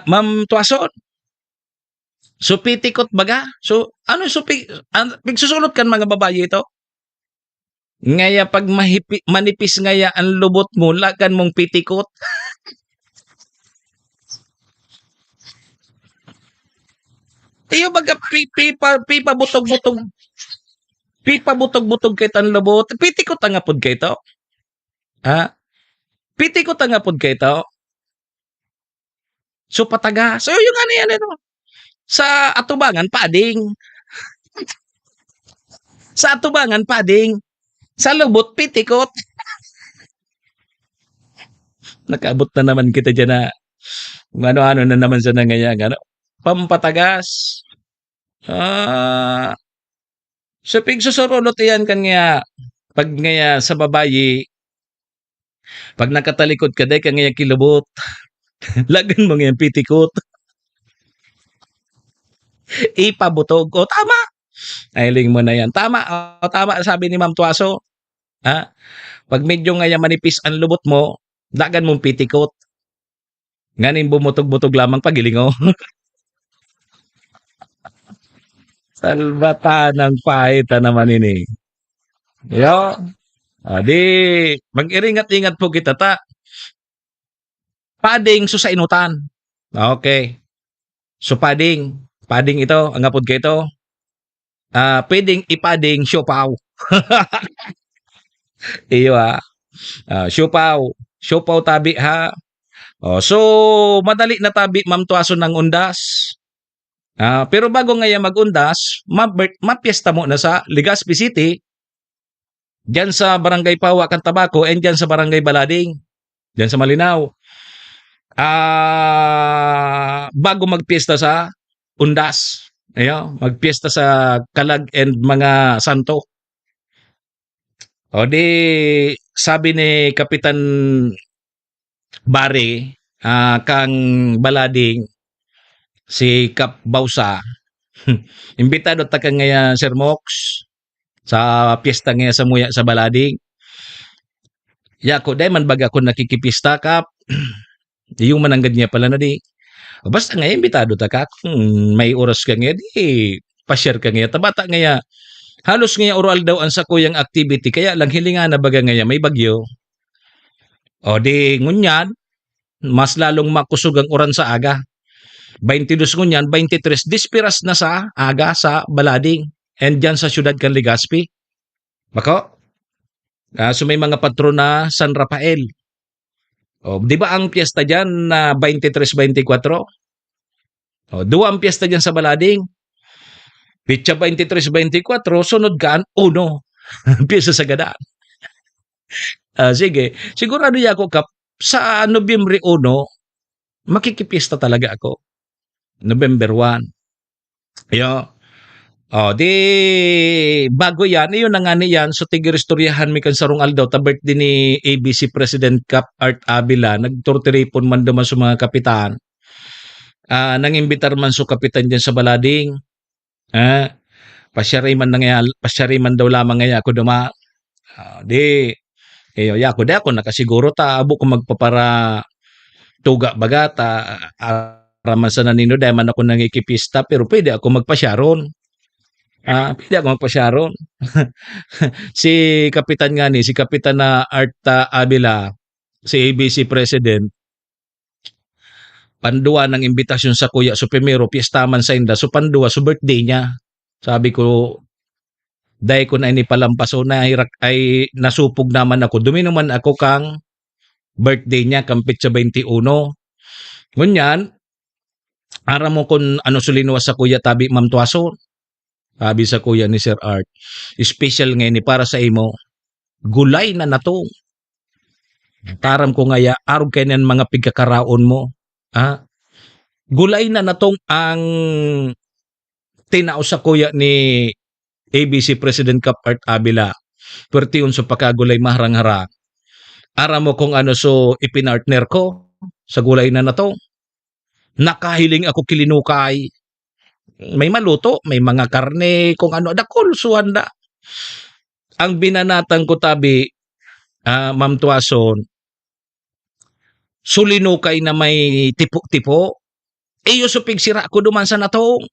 Ma'am Tuason. So pitikot baga? So ano pigsusulot kan mga babae ito? Ngaya pag manipis ngaya ang lubot mo, lagan mong pitikot. Iyo baga pipa butog-butog. Pipa butog-butog kay tan lubot. Pitikot ang apod kay to. Pitikot ang apod kay to. So pataga. So yung ano yan ito. Sa atubangan pading. Sa atubangan pading. Sa lubot, pitikot. Nakaabot na naman kita dyan na ano-ano na naman sa nangayang. Pampatagas. So, pigsusurulot yan kan nga, pag nga sa babayi, pag nakatalikod ka day, ka nga kilubot. Lagan mo nga pitikot. Ipabutog. O, tama. Ailing mo na yan. Tama. Tama sabi ni Ma'am Tuaso. Pag medyo nga manipis ang lubot mo, dagan mong pitikot. Nganing bumutog-butog lamang pagilingo. Salbata ng pahita naman ini. Yo. Di, mag-iringat-ingat po kita ta. Pading susainutan. Okay. So pading ito, ang apod ka ito. Pwedeng ipading siopaw. Iyo siopaw. Siopaw tabi ha. So madali na tabi Ma'am Tuason ng undas. Pero bago ngayon mag-undas, mapiesta mo na sa Legazpi City, diyan sa Barangay Pawa, Cantabaco, and diyan sa Barangay Balading, diyan sa Malinaw. Bago magpiesta sa undas, magpiesta sa Kalag and mga santo. O di, sabi ni Kapitan Bari, kang Balading, si Kap Bausa, imbitado ta ka ngaya Sir Mox sa piyesta ngaya sa Muya sa Balading. Yako day man baga ko nakikipista Kap. Yung mananggad niya pala na di. Basta ngaya imbitado ta ka kung may oras ka ngaya di pa-share ka ngaya. Tabata ngaya halos ngaya oral daw ang sa kuyang activity kaya lang hilinga na baga ngaya may bagyo. O di ngunyan mas lalong makusog ang oran sa aga. 22 ngunyan, 23 dispiras na sa aga sa Balading and dyan sa syudad kan Legazpi. Bako? So may mga patron na San Rafael. Di ba ang piyesta dyan na 23-24? Dua ang piyesta dyan sa Balading. Pitsa 23-24, sunod kan, 1. Piyesta sa Gadaan. Sige, sigurado ako Kap, sa Nobyembre 1, makikipista talaga ako. November 1. Di bago yan, iyon na nga niyan, so tigiristoryahan mi kan sarong aldaw, ta birthday ni ABC President Kap Art Abila, nagturtiripon man duman sa mga kapitan. Nangimbitar man so kapitan dyan sa Balading. Pasyari man daw lamang ngaya ako duma. Yako di ako nakasiguro ta, abo ko magpapara tuga bagata, raman sa nanino dahil man ako nangikipista pero pwede ako magpasyaron. Si Kapitan nga si Kapitan na Arta Abila, si ABC President, pandua ng imbitasyon sa kuya. So primero, piestaman sa inda. So pandua, so birthday niya. Sabi ko, dahil ko na inipalampaso na ay nasupog naman ako. Duminuman ako kang birthday niya, kampit sa 21. Ngunyan, ara mo kung ano sulinuwas sa kuya tabi Ma'am Tuason. Sabi sa kuya ni Sir Art, special ngayon ni para sa imo, gulay na natong. Taram ko ngaya, arog kayo ng mga pigkakaraon mo. Gulay na natong ang tinao sa kuya ni ABC President Kap Art Abila. Pertiyon sa pakagulay maharang-harang. Ara mo kung ano so ipinartner ko sa gulay na natong. Nakahiling ako kilinukay. May maluto, may mga karne, kung ano, dakol, suwanda. Ang binanatan ko tabi, Ma'am Tuason, sulinukay na may tipo-tipo, iyo supig sira ko duman sa natong.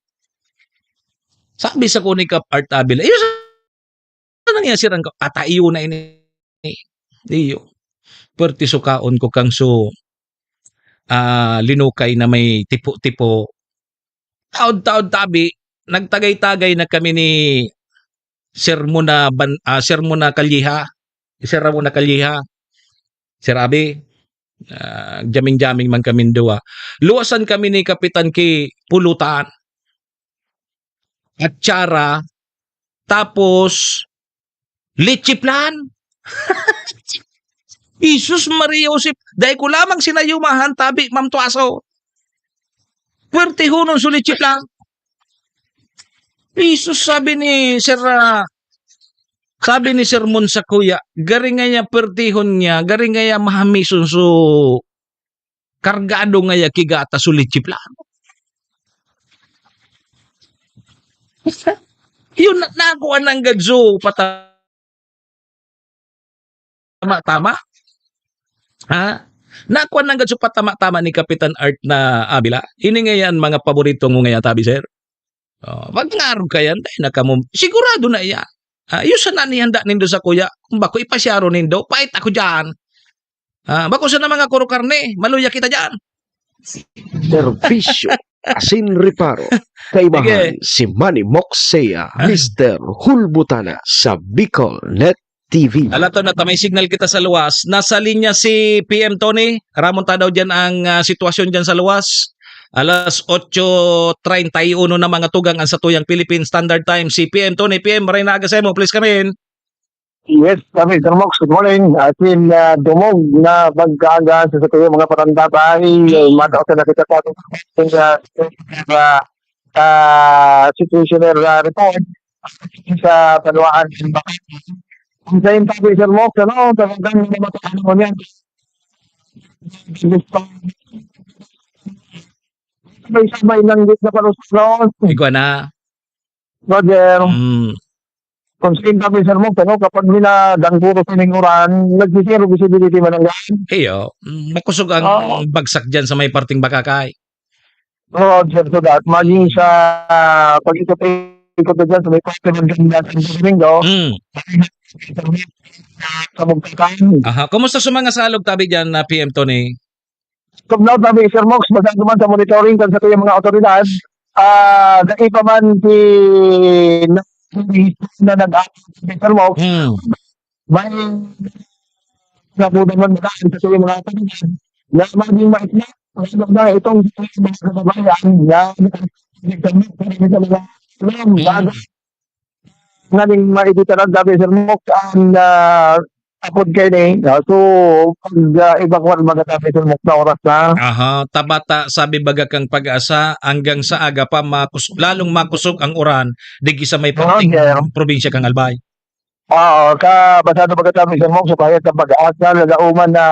Sabi sa kuning Kap Art Abila, iyo sa nangyang sirang ko, iyo na ini. Iyo. Perti sukaon ko kang linukay na may tipo-tipo. Taod-taod tabi, nagtagay-tagay na kami ni Sir Muna Kalyiha. Sir Abi, jaming-jaming man kami dua. Luwasan kami ni Kapitan Ki Pulutan. At Tsara, tapos Lichiplan. Isus Maria Josep, dahil ko lamang sinayumahan tabi, Ma'am Tuaso. Puwerte hunong sulichip lang. Isus sabi ni Sir Mon sa kuya, garing nga niya pertihon niya, garing nga niya mahamison so kargado nga niya kigata sulichip lang. Yun nakuha ng gadso tama. Nakuha nang gadso patama-tama ni Kapitan Art na Abila. Ini ngayon mga paborito mo ngayon tabi sir. Wag ngarog kayan dahil nakamo. Sigurado na iya. Ayusan na nihanda nindo sa kuya. Kung bako ipasyaro nindo, pait ako diyan. Bako sa na mga kuro karne, maluya kita diyan. Servisyo, asin reparo. Kaibahan si Manny Moxea, Mr. Hulbutana sa Bicol Net TV. Alato na may signal kita sa luwas. Nasa linya si PM Tony. Ramonta daw dyan ang sitwasyon dyan sa luwas. Alas 8:31 na mga tugang ang satuyang Philippine Standard Time. Si PM Tony. PM, maray na agasay mo. Please come in. Yes, kami, Sir Mox, good morning. As in, dumog na pagkaaga sa tuyo mga patanda-bahay, mataos na kita sa ating situational report sa paluaan ng bakit. Kung sa yung tabi, Sir Mox, talagang namataan mo niyan. May sabay ng git na palusros. Ikaw na. Roger. Kung sa yung tabi, Sir Mox, kapag minadangkuro sa ninguran, nagsisiro visibility man ang gaan. Iyo, makusog ang bagsak dyan sa may parting bakakay. Roger, so that, maging sa pag-ikot dyan sa may parte ng ganda sa Domingo, sa Mugtakan. Kumusta sa mga salog tabi dyan na PM Tony? Kumlaw tabi, Sir Mox, basang naman sa monitoring kan sa tuyong mga otoridad, dahil pa man na nag-aakit, Sir Mox, may nabudan man mataan sa tuyong mga otoridad, na maging maitna, na itong mga kababayan na nagtamit sa mga bago naning maiditaran dabi Sir Mox ang apod kayo na so pag-evacuate mga tabi Sir Mox na oras na tabata sabi baga kang pag-asa hanggang sa aga pa lalong makusog ang uran digi sa may parting probinsya kang Albay. Basado baga tabi Sir Mox sa bayad ng pag-asa lalauman na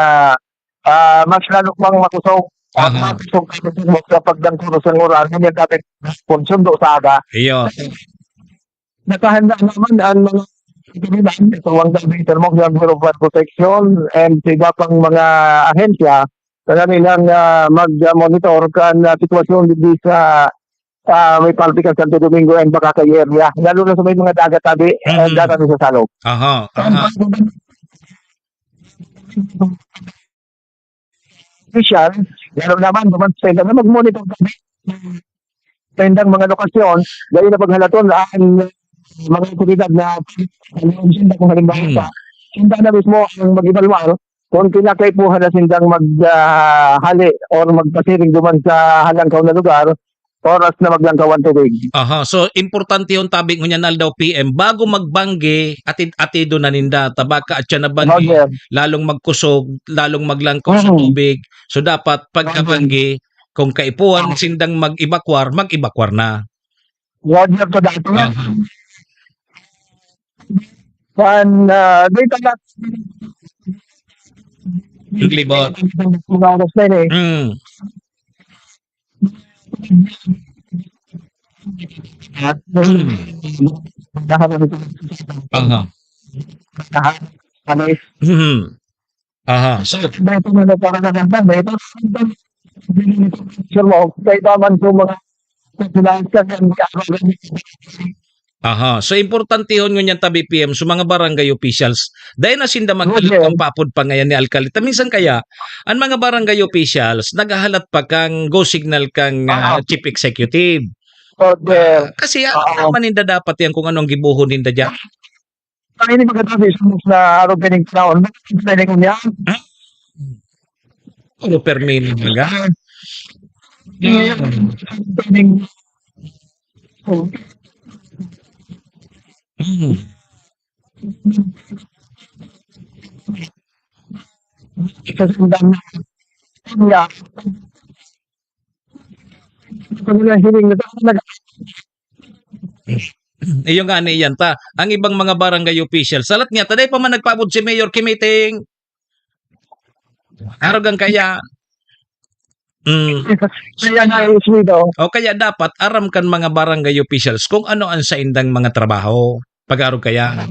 mas lalo pang makusog makusog kayo Sir Mox sa pagdangkuro sa uran ganyan kapit ponsundo sa aga. Iyo. Nakahanda naman ang mga itibilan, ito ang Sir Mox ng Bureau of Flood Protection and sa iba pang mga ahensya na kanilang mag-monitor kan sitwasyon dito sa may Palpican, Santo Domingo and Bacacay area. Lalo na sa may mga dagat tabi at dagat sa salog. Official, lalo naman sa na mag-monitor tabi tendang mga lokasyon dahil na paghalaton ang mga otoridad na sinda kung halimbawa sinda na mismo ang mag-ibalwal kung kinakaipuhan na sindang maghali or magpasiring duman sa halangkaw na lugar oras na maglangkawan tubig. So importante yung tabing ngunyan daw PM bago magbangge atido na ninda tabaka at siya na bangge lalong magkusog lalong maglangkaw sa tubig so dapat pagkabangge kung kaipuhan sindang mag-evacuar na. Roger to that. Dito na Libot. Sure mo, kahit naman po mga So importante yun ngunyan tabi PM so mga barangay officials dahil na sinda maghalat ang papod pa ngayon ni Alkalita. Minsan kaya ang mga barangay officials naghahalat pa kang go signal kang chief executive. Kasi naman ninda dapat yan kung anong gibuhon ninda dyan. Ini magkatabi na araw ganing taon. Bakit ko niya? Ano permin nga? Iyo nga ni yan ta. Ang ibang mga barangay official, salat niya, taday pa man nagpabod si Mayor Kimiting. Aragang kaya. Kaya na o kaya dapat aram kan mga barangay officials kung ano ang sa indang mga trabaho. Pag-arog kaya.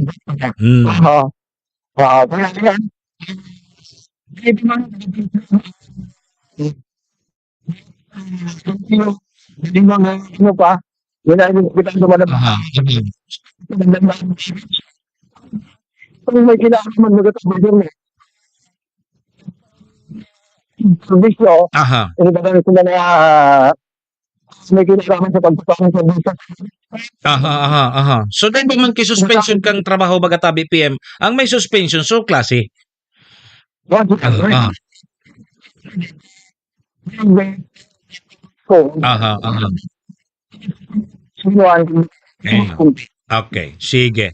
Hindi man, hindi mga ano pa, wala yung kita dumadaan. Kung may kinakaman na ito, servisyo, Aha. hindi ba ganito na may kinakaman sa pagpapakang servisyo. Aha. So, dahil ba man suspension kang trabaho baga tabi PM, ang may suspension, so klase. Aha. Aha. Okay, sige.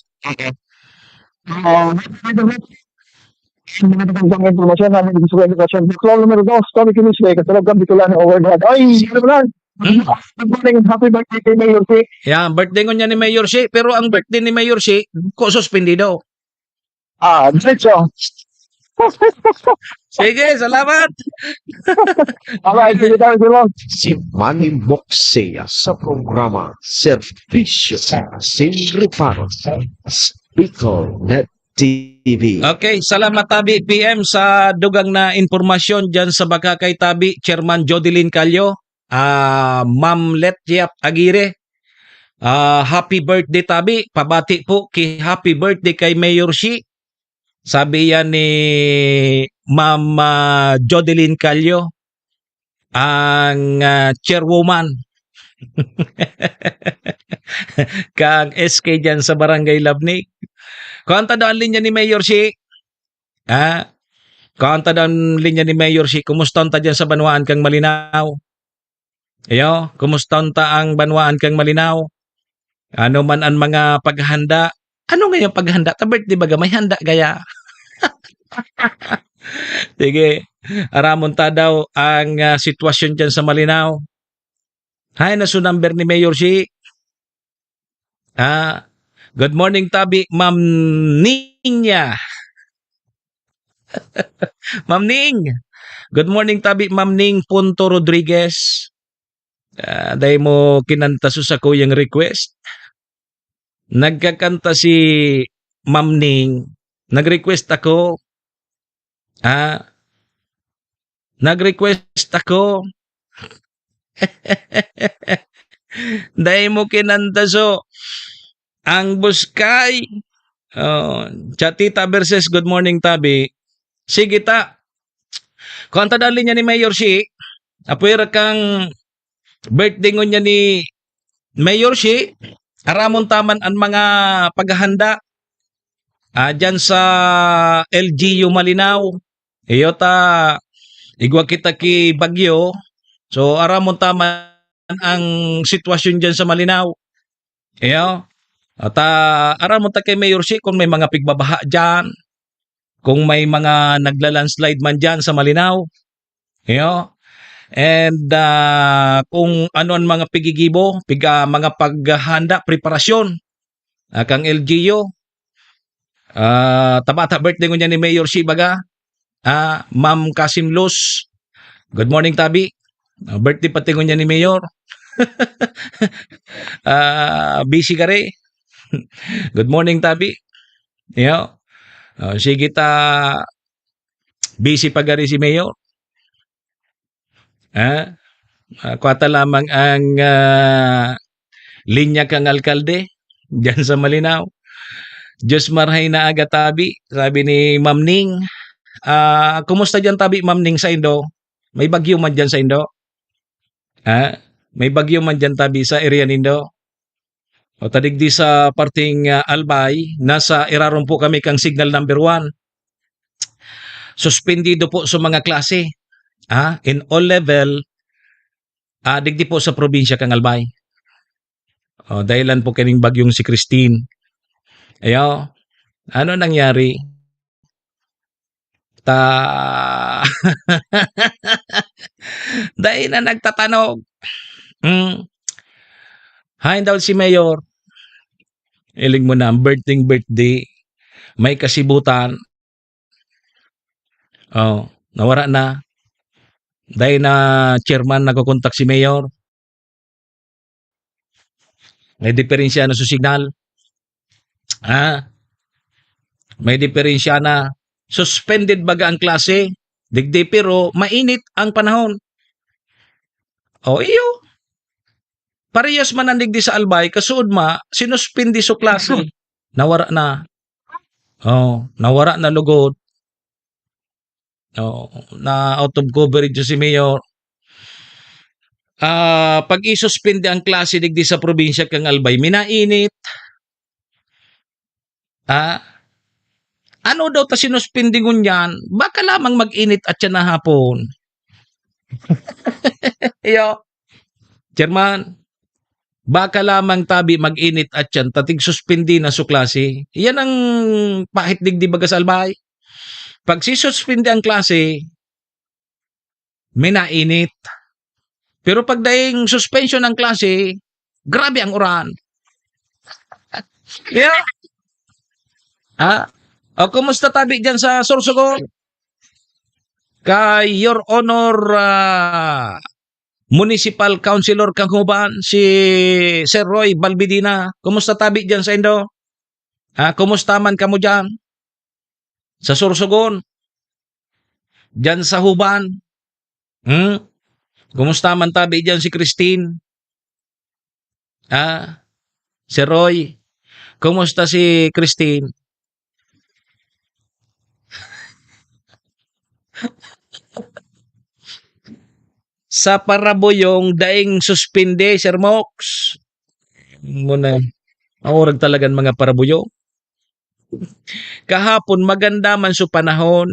Mga informasyon namin dito sa edukasyon. Call numero 2, Tony Kinisway, Katalagam, Bicolano, Overhead. Ay, ano ba lang? Good morning, happy birthday kay Mayor C. Yeah, birthday ko niya ni Mayor Shi, pero ang birthday ni Mayor Shi, ko suspendido. Diretso. Sige, salamat. Alright, sige tayo, Simon. Si Manny Moxea sa programa Servisyo Sin Reparo sa Bicol Net TV. Okay, salamat Tabi PM sa dugang na informasyon dyan sa Bakakay Tabi, Chairman Jodelyn Calyo, Ma'am Letjiap Aguirre. Happy birthday Tabi, pabati po happy birthday kay Mayor Shi. Sabi yan ni Ma'am Jodelyn Calyo, ang chairwoman kang SK dyan sa Barangay Labnik. Kanta daw ang linya ni Mayor Shi. Kanta daw ang linya ni Mayor Shi. Kumusta ta dyan sa Banwaan kang Malinaw? Ayo, kumusta ta ang Banwaan kang Malinaw? Ano man ang mga paghanda? Ano nga yung paghanda? Ta birthday baga may handa gaya. Sige, aramon ta daw ang sitwasyon dyan sa Malinaw. Hay, naso number ni Mayor Shi. Good morning, Tabi, Ma'am Ninya. Ma'am Ning. Good morning, Tabi, Ma'am Ning Punto Rodriguez. Dahil mo kinanta sa kuyang request. Nagkakanta si Ma'am Ning. Nag-request ako. Nag-request ako. Dahil mo kinanta ang buskay. Chatita versus good morning Tabi. Sige ta. Kanta dali niya ni Mayor Shi. Apuira kang birthday niya ni Mayor Shi. Aramon taman ang mga paghahanda. Dyan sa LGU Malinaw. Iyota, igwa kita ki Bagyo. So aramon taman ang sitwasyon dyan sa Malinaw. Iyo. At aramon ta kay Mayor Shi kung may mga pigbabaha dyan. Kung may mga nagla-landslide man dyan sa Malinaw. Iyo. And kung ano ang mga pigigibo, mga paghahanda, preparasyon. Kang LGU. Tabata birthday ko niya ni Mayor Shi baga. Ma'am Kasim Luz. Good morning Tabi. Birthday pati ko niya ni Mayor. Busy ka rin. Good morning Tabi. Yo. Sige ta busy pa gari si Mayor. Kwata lamang ang linya kang alkalde diyan sa Malinaw. Diyos marhay na aga Tabi. Sabi ni Ma'am Ning. Kumusta dyan Tabi Ma'am Ning sa Indo? May bagyo man dyan sa Indo? May bagyo man dyan Tabi sa area nindo? O tadigdi sa parting Albay, nasa iraron po kami kang signal number 1. Suspendido po sa mga klase. In all level, digdi po sa probinsya kang Albay. Dahilan po kaning bagyong si Christine. Ayo, ano nangyari? Dahil na nagtatanog. Hain daw si Mayor. Iling mo na, birthday. May kasibutan. Nawara na. Dahil na chairman nagkukontak si Mayor. May diferensya na sa signal. May diferensya na. Suspended baga ang klase. Digdi pero mainit ang panahon. O iyo. Parehas man ang digdi sa Albay, kasuod sinuspindi so klase. Nawara na. Nawara na lugod. Na out of coverage si Mayor. Pag isuspindi ang klase digdi sa probinsya kang Albay, minainit. Ano daw ta sinuspindi ngunyan? Baka lamang mag-init at yan na hapon. Iyo. Chairman, baka lamang tabi mag-init at yan, tatig suspindi na su klase. Yan ang pahit digdi baga sa Albay. Pag sisuspindi ang klase, may nainit. Pero pag daing suspension ng klase, grabe ang uran. Yeah. Kumusta tabi dyan sa Sorsogon? Kay Your Honor Municipal Councilor kang Huban, si Sir Roy Balbidina. Kumusta tabi dyan sa Indo? Kumusta man kamo dyan? Sa Sorsogon? Dyan sa Huban? Kumusta man tabi dyan si Christine? Si Roy? Kumusta si Christine? Sa Parabuyong daing suspinde, Sir Mox. Muna, maurag talagang mga Parabuyo. Kahapon maganda man sa panahon.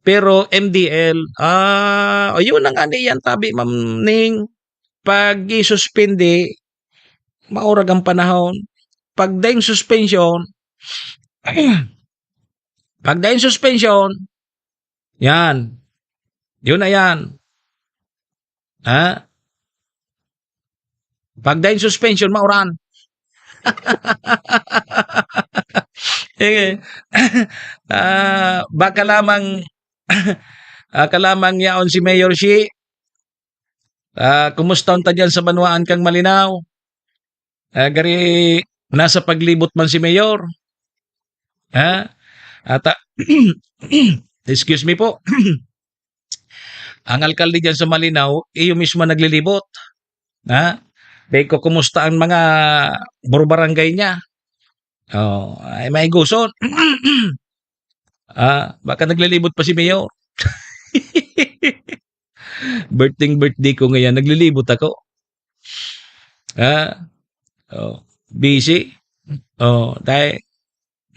Pero MDL, yun ang ani yan tabi, Ma'am Ning. Pag isuspinde, maurag ang panahon. Pag daing suspension, yan. Yun na yan. Pag daing suspension, mauran. Baka lamang yaon si Mayor Shi. Kumusta unta dyan sa Banwaan kang Malinaw? Gari nasa paglibot man si Mayor. Excuse me po. Ang alkalde dyan sa Malinaw, iyo mismo naglilibot. Beko kumusta ang mga barangay niya? Ay may guson. Baka naglilibot pa si Mayor. Birthday ko ngayon, naglilibot ako. Busy. Dahil,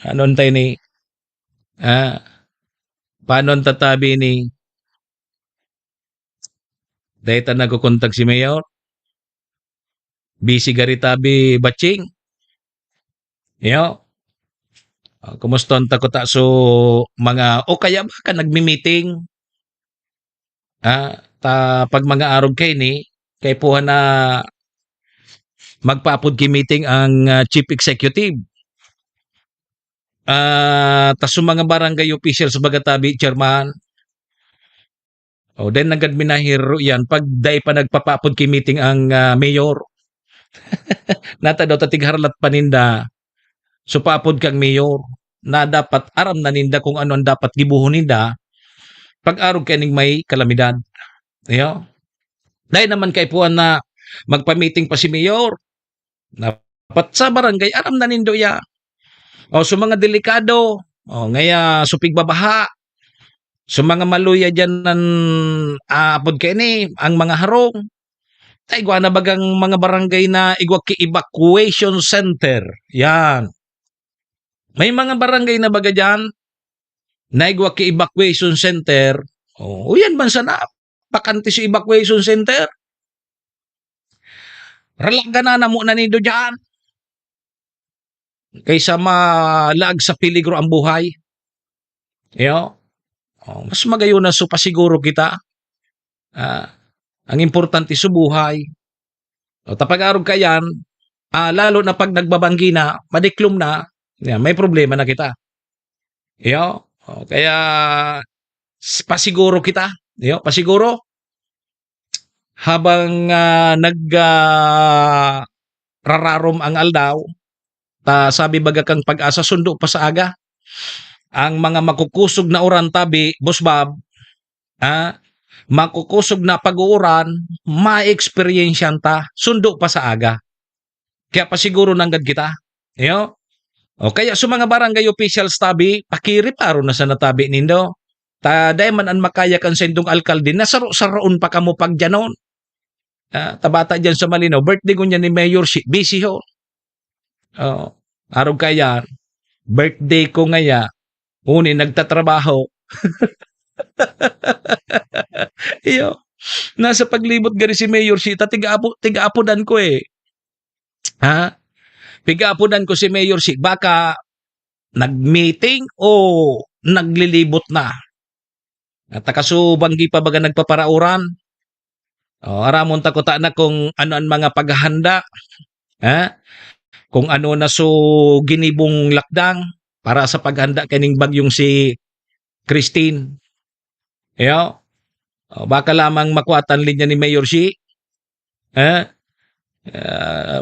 anon tayo ni, paano tatabi ni, dahil ta nagkukontag si Mayor, busy garitabi batching. Kumusta ang takota so mga, kaya baka nagmi-meeting. Pag mga araw kay ni, kay puha na magpaapod ki meeting ang chief executive. Tas mga barangay officials bagatabi, chairman. Then nagad minahiro yan pag day pa nagpapapod ki meeting ang mayor. Nata daw tatigharlat paninda. So papod kang mayor na dapat aram na ninda kung ano ang dapat gibuhon ninda pag araw kaning may kalamidad. Dahil naman kay puan na magpa-meeting pa si mayor. Dapat sa barangay aram na nindo ya. So mga delikado, ngaya supig babaha. So mga maluya dyan ng apod kayo ni, ang mga harong. Igwa na bagang mga barangay na igwa ki evacuation center. Yan. May mga barangay na baga dyan na igwa ki evacuation center. Yan man sana, pakanti si evacuation center. Ralaga na mo na nido dyan. Kaysa malag sa peligro ang buhay. Mas magayon na pasiguro kita. Ang importante sa buhay. Tapag-arog ka yan, lalo na pag nagbabanggi na, madiklom na, may problema na kita. Kaya pasiguro kita. Pasiguro. Habang nagrararom ang aldaw, sabi baga kang pag-asa sundo pa sa aga. ang mga makukusog na uran tabi, Boss Bob, makukusog na pag-uuran, ma-experience ta, sundo pa sa aga. Kaya pa siguro nanggad kita. O kaya sa mga barangay officials tabi, pakiriparo na sa natabi nindo. Dahil an makaya kan sendong alkalde, nasaro-saroon pa kamo pag dyanon. Tabata dyan sa Malinaw, birthday ko niya ni Mayor busy ho. Araw kaya, birthday ko ngaya, uni nagtatrabaho. Nasa paglibot gari si Mayor tiga-apodan ko eh. Piga-apodan ko si Mayor baka nag-meeting o naglilibot na. At takasubanggi pa baga nagpaparauran. Aramon takota na kung ano ang mga paghahanda. Kung ano na ginibong lakdang para sa paghanda kaning bagyong si Christine. Baka lamang makuatan linya ni Mayor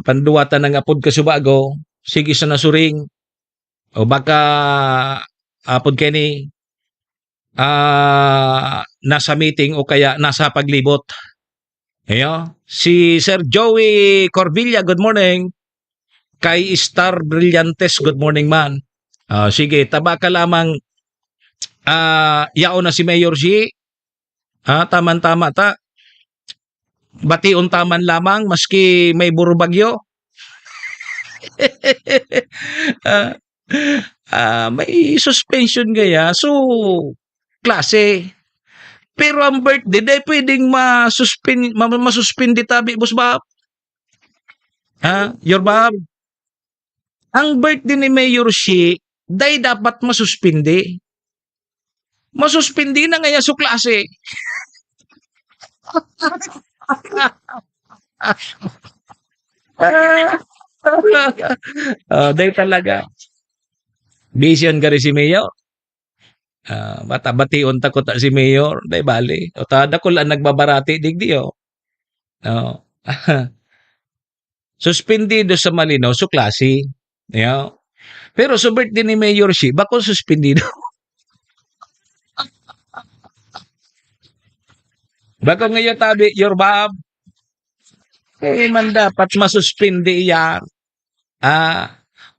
panduwatan ng apod kasubago, sige sa nasuring. O baka apod kini nasa meeting o kaya nasa paglibot. Si Sir Joey Corvilla, good morning. Kay Star Brillantes, good morning man. Sige, taba ka lamang yao na si Mayor taman-tama ta. Bation taman lamang maski may burubagyo. May suspension gaya. So, klase. Pero ang birthday, day pwedeng masuspindi tabi, Boss Bob. Your Bob. Ang birthday ni Mayor day dapat masuspindi. Masuspindi na ngaya sa klase. Day talaga. Vision gari si Mayor. Bata-bation takot si Mayor. Day bali. O tada ko lang nagbabarati digdi suspendido sa Malinaw so klase. Pero sa birthday ni Mayor bako suspendido. Bako ngayon tabi, Your Bob. Man dapat masuspindi yan.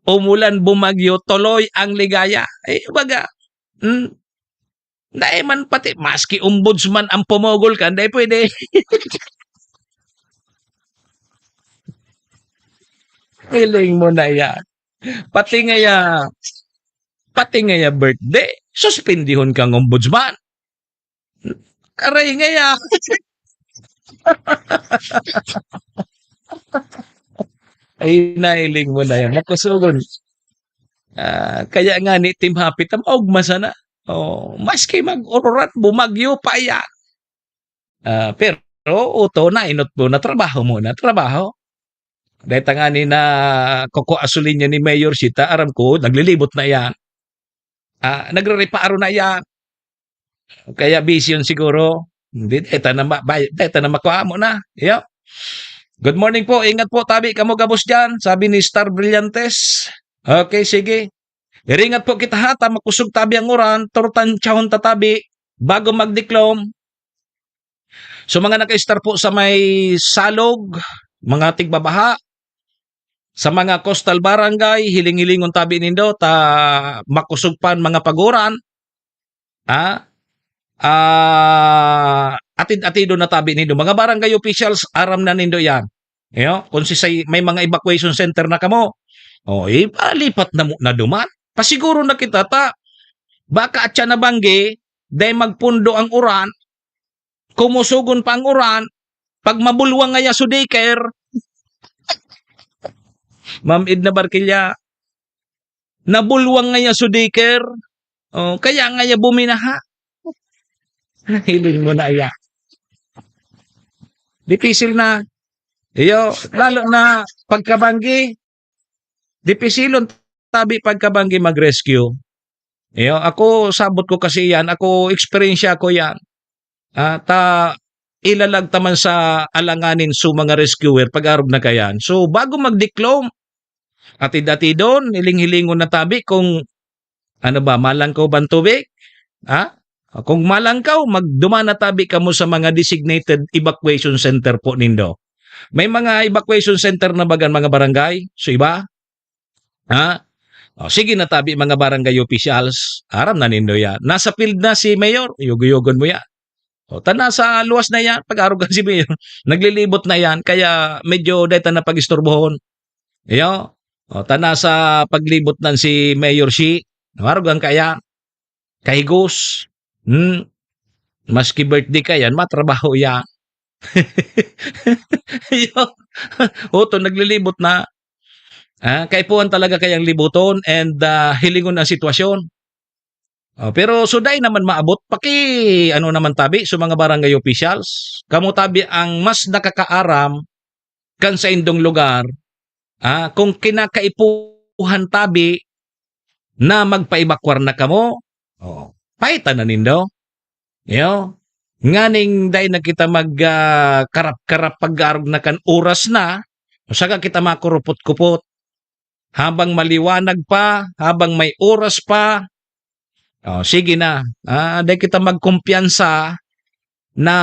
Umulan, bumagyo, tuloy ang ligaya. Baga, dahil man pati, maski ombudsman ang pumugol ka, dahil pwede. Feeling mo na yan. Pati ngaya birthday, suspendihon kang ombudsman. Aray ngaya. Ay, nailing mo na yan. Nakusugon. Kaya nga ni Team Happy, tamaugma sana. Maski mag-ururat, bumagyo pa yan. Pero, uto na, inot mo na, trabaho muna, trabaho. Dahil nga ni na kukuasulin niya ni Mayor aram ko, naglilibot na yan. Nagre-reparo na yan. Kaya busy yun siguro. Hindi, dahil na makuha mo na. Good morning po. Ingat po, tabi. Kamu gabos dyan. Sabi ni Star Brillantes. Okay, sige. Iringat po kita ha. Makusog tabi ang uran. Turutan tiyahon tatabi. Bago magdiklom. So mga naka-star po sa may salog, mga tigbabaha, sa mga coastal barangay, hiling-hilingon tabi nindo, makusog pan mga paguran. Atid-atido na tabi nindo. Mga barangay officials, aram na nindo yan. Kung may mga evacuation center na kamo, palipat na duman. Pasiguro na kita baka atya na banggi, dahil magpundo ang uran, kumusugon pa ang uran, pag mabulwang ngaya sa daycare, Ma'am Edna Barquilla, nabulwang ngaya sa daycare, kaya ngaya buminaha. Hiling mo na iya. Dipisil na. Lalo na pagkabanggi, dipisilon tabi pagkabanggi mag-rescue. Ako, sabot ko kasi yan. Ako, eksperyensya ko yan. Ilalag taman sa alanganin sa mga rescuer pag-arog na kayan. So, bago magdiklom, atid-atidon, hiling-hilingon na tabi kung Ano ba, malangkaw ba ang tubig? Ha? Kung malangkaw, magdumanatabi ka mo sa mga designated evacuation center po nindo. May mga evacuation center na bagan mga barangay? So iba? Ha? Sige natabi mga barangay officials. Aram na nindo yan. Nasa field na si Mayor, yugo-yugon mo yan. Tana sa luwas na yan, pag-arugan si Mayor. Naglilibot na yan, kaya medyo data na pag-istorbohon. Iyo. Tana sa paglibot nan si Mayor si, arugan kaya. Kahigos. Maski birthday ka yan, matrabaho yan. Oto, naglilibot na. Kaipuan talaga kayang libuton and hilingon ang sitwasyon. Pero suday naman maabot, ano naman tabi, so mga barangay officials, kamo tabi ang mas nakakaaram kan sa indong lugar, kung kinakaipuhan tabi na magpaibakwar na kamo, paitan na nindo. Nganing dahil na kita magkarap-karap pag-arog na kan oras na, saka kita makurupot-kupot. Habang maliwanag pa, habang may oras pa, sige na. Dahil kita magkumpiyansa na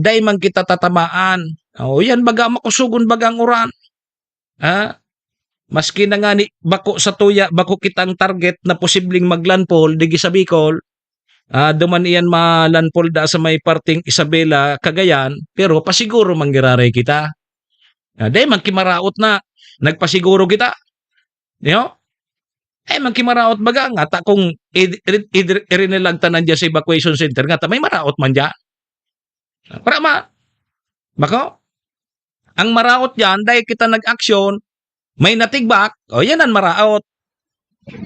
dahil man kita tatamaan. Yan baga makusugon bagang uran. Maski na nga ni bako sa tuya, bako kitang target na posibleng maglanpol, digi sa Bicol, duman iyan malanpol da sa may parting Isabela, Cagayan, pero pasiguro manggiraray kita. Dahil magkimaraot na, nagpasiguro kita. Magkimaraot baga nga, ta kung irinilagtanan dyan sa evacuation center, nga ta may maraot man dyan. Para bako, ang maraot dyan, dahil kita nag-aksyon, may natigbak, yan ang maraot.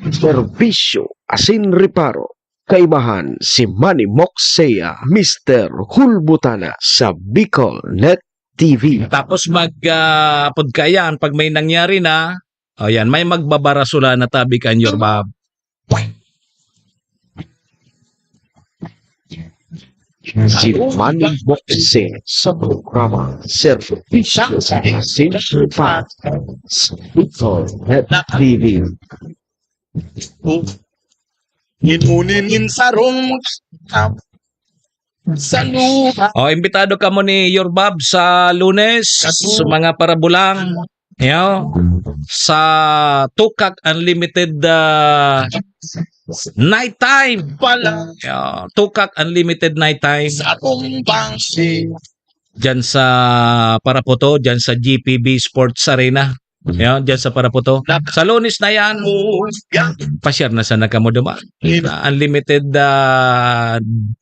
Serbisyo asin reparo. Kaibahan si Manny Moxea, Mr. Hulbutana sa Bicol Net TV. Tapos pagkayan, pag may nangyari na, yan, may magbabarasula na tabi kan your Bob. Si Manny Moxea sa programa Serbisyo asin reparo sa Bicol Net TV. Inunin sarong sa lupa. Imbitado ka mo ni Your Bob sa Lunes sa mga parabulang. Sa Tukak Unlimited Nighttime. Tukak Unlimited Nighttime. Sa atong bangsi. Diyan sa Parapoto, diyan sa GPB Sports Arena. Diyan sa Parapoto. Sa Lunes na yan. Pa-share na sana ka mo duma. Unlimited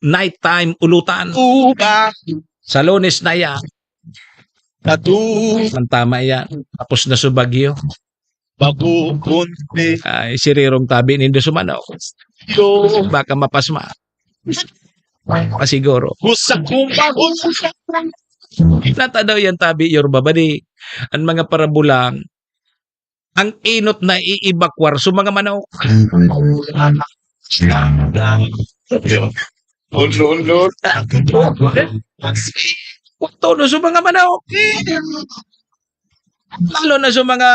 nighttime ulutan. Sa Lunes na yan. Tama yan. Tapos na sa Bagyo. Si Rirong tabi nindo sumano. Baka mapasma. Pasiguro. Nata daw yan tabi, Your Babadi. Ang mga parabulang, ang inot na iibakwar sa mga manok. Todo sa mga manok. Lalo na sa mga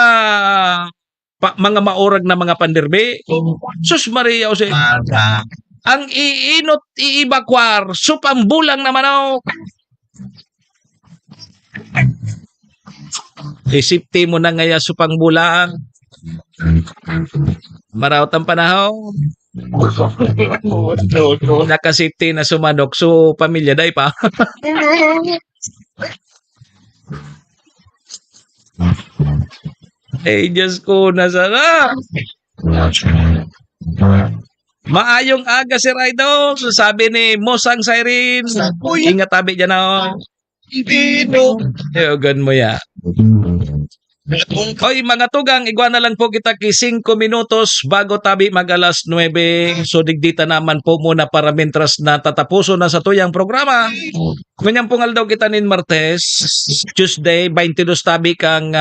maurag na mga panderbe. Sus Maria Jose. Ang iinot iibakwar sa pambulang na manok. Isipti mo na ngaya sa pangbulang. Marawat ang panahon. Nakasipti na sumanok so pamilya day pa. Diyos ko na sana. Maayong aga si Raido. So sabi ni Mosang Siren. Ingat tabi dyan ako. Gan mo ya. Hoy mga tugang, igwa na lang po kita ki 5 minutos bago tabi mag alas 9. So digdita naman po muna para mentras na tatapuso na sa tuyang programa. Kunyang pungal daw kita nin Martes, Tuesday, 22 tabi kang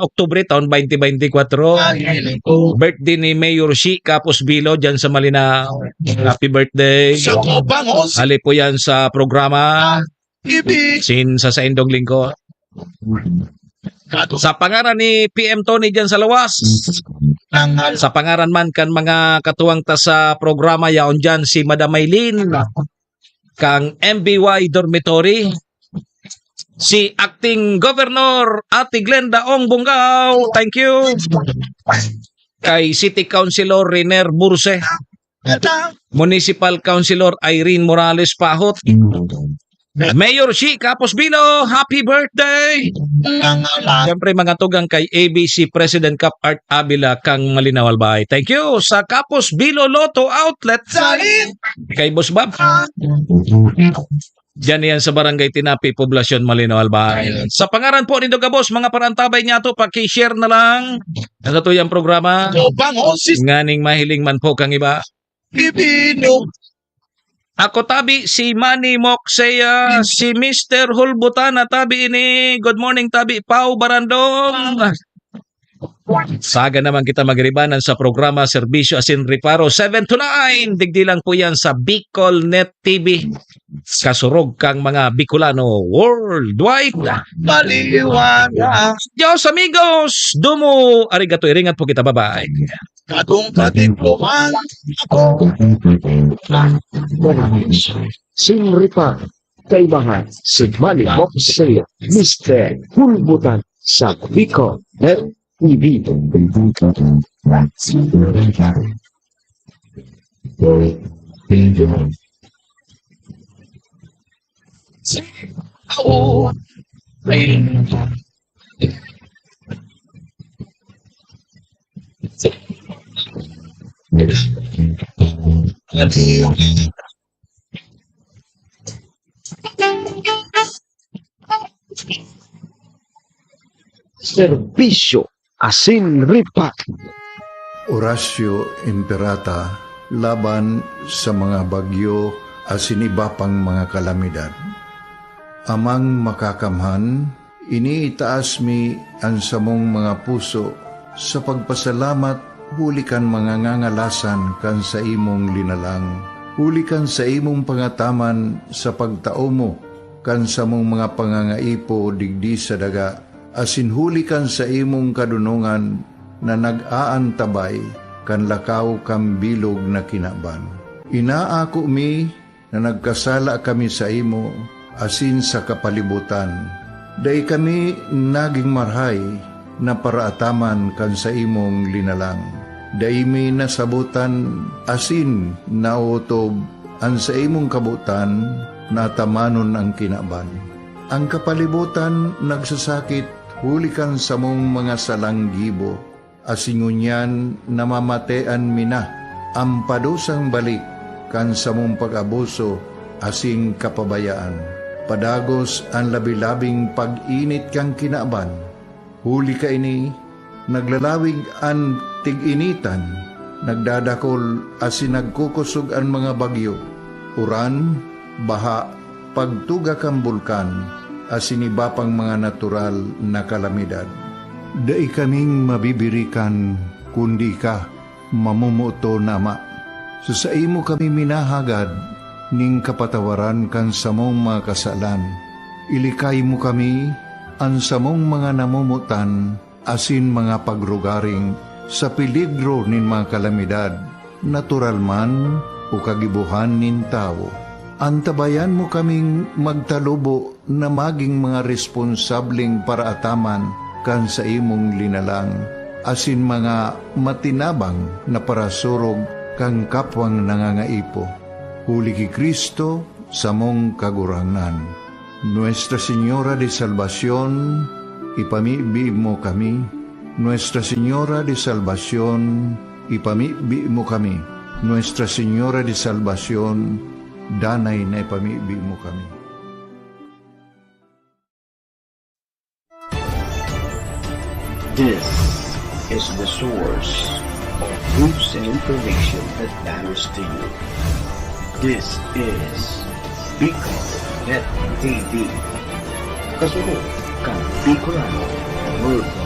Oktubre taon 2024. Birthday ni Mayor Shi Capos Bilo dyan sa Malinaw. Happy birthday. Hali po yan sa programa. Sin sa Indong Lingkod. Sa pangaran ni PM Tony dyan sa lawas, sa pangaran man kan mga katuwang ta sa programa yaon dyan si Madam Maylin, kang MBY Dormitory, si Acting Governor Ate Glenda Ong Bungaw, thank you. Kay City Councilor Riner Burse, Municipal Councilor Irene Morales Pahot, Mayor Shi Caposbino, happy birthday! Siyempre mga tugang kay ABC President Cup Art Abila kang Malinaw Albay. Thank you sa Caposbino Lotto Outlet. Kay Boss Bob. Diyan yan sa Barangay Tinapi, Poblasyon Malinaw Albay. Sa pangaran po nito ka boss, mga parantabay niya to, paki-share na lang. Sa tuyang programa. Nganing mahiling man po kang iba. Ako tabi si Manny Moksea, si Mr. Hulbutana tabi ini. Good morning tabi Pau Barandong. Saga naman kita magribanan sa programa Serbisyo Asin Reparo 7 to 9. Digdi lang po yan sa Bicol Net TV. Kasurog kang mga Bicolano worldwide. Diyos amigos, dumo arigato iringat po kita, bye-bye. Sinripa, kaibahan si Manny Moksea, Mr. Hulbutan sa Bicol Net TV. Serbisyo Asin Ripa. Horacio Imperata laban sa mga bagyo asin iba pang mga kalamidad. Amang makakamhan, iniitaas mi ang samong mga puso sa pagpasalamat, hulikan mga ngangalasan kan sa imong linalang. Hulikan sa imong pangataman sa pagtao mo, kan sa mong mga pangangaipo digdi sa daga, asin hulikan sa imong kadunungan na nag-aantabay kan lakaw kang bilog na kinaban. Inaako mi na nagkasala kami sa imo, asin sa kapalibutan. Dai kami naging marhay na paraataman kan sa imong linalang. Dai mi nasabutan asin nautob ang sa imong kabutan na tamanon ang kinaban. Ang kapalibutan nagsasakit, hulikan sa mong mga salanggibo, asingunyan namamatean mina, ang padusang balik kan sa mong pag-abuso, asing kapabayaan. Padagos ang labi-labing pag-init kang kinaban. Huli ka ini, naglalawig ang tig-initan, nagdadakol asin nagkukusog ang mga bagyo. Uran, baha, pagtuga kang bulkan, asin iba pang mga natural na kalamidad. Dai kaming mabibirikan, kundi ka, mamumuto nama. Sa imo kami minahagad, ning kapatawaran kan samong mga kasalan. Ilikay mo kami, ang samong mga namumutan, asin mga pagrugaring, sa peligro nin mga kalamidad, natural man o kagibuhan nin tao. Antabayan mo kaming magtalubo na maging mga responsableng paraataman kan sa imong linalang, asin mga matinabang na parasurog kang kapwang nangangaipo. Huli ki Kristo sa mong kagurangan. Nuestra Señora de Salvación, ipamibi mo kami. Nuestra Señora de Salvación, ipamibi mo kami. Nuestra Señora de Salvación, danay na ipamibi mo kami. This is the source of news and information that matters to you. This is Bicol Net TV. Kasunod kang Bicolano Worldwide.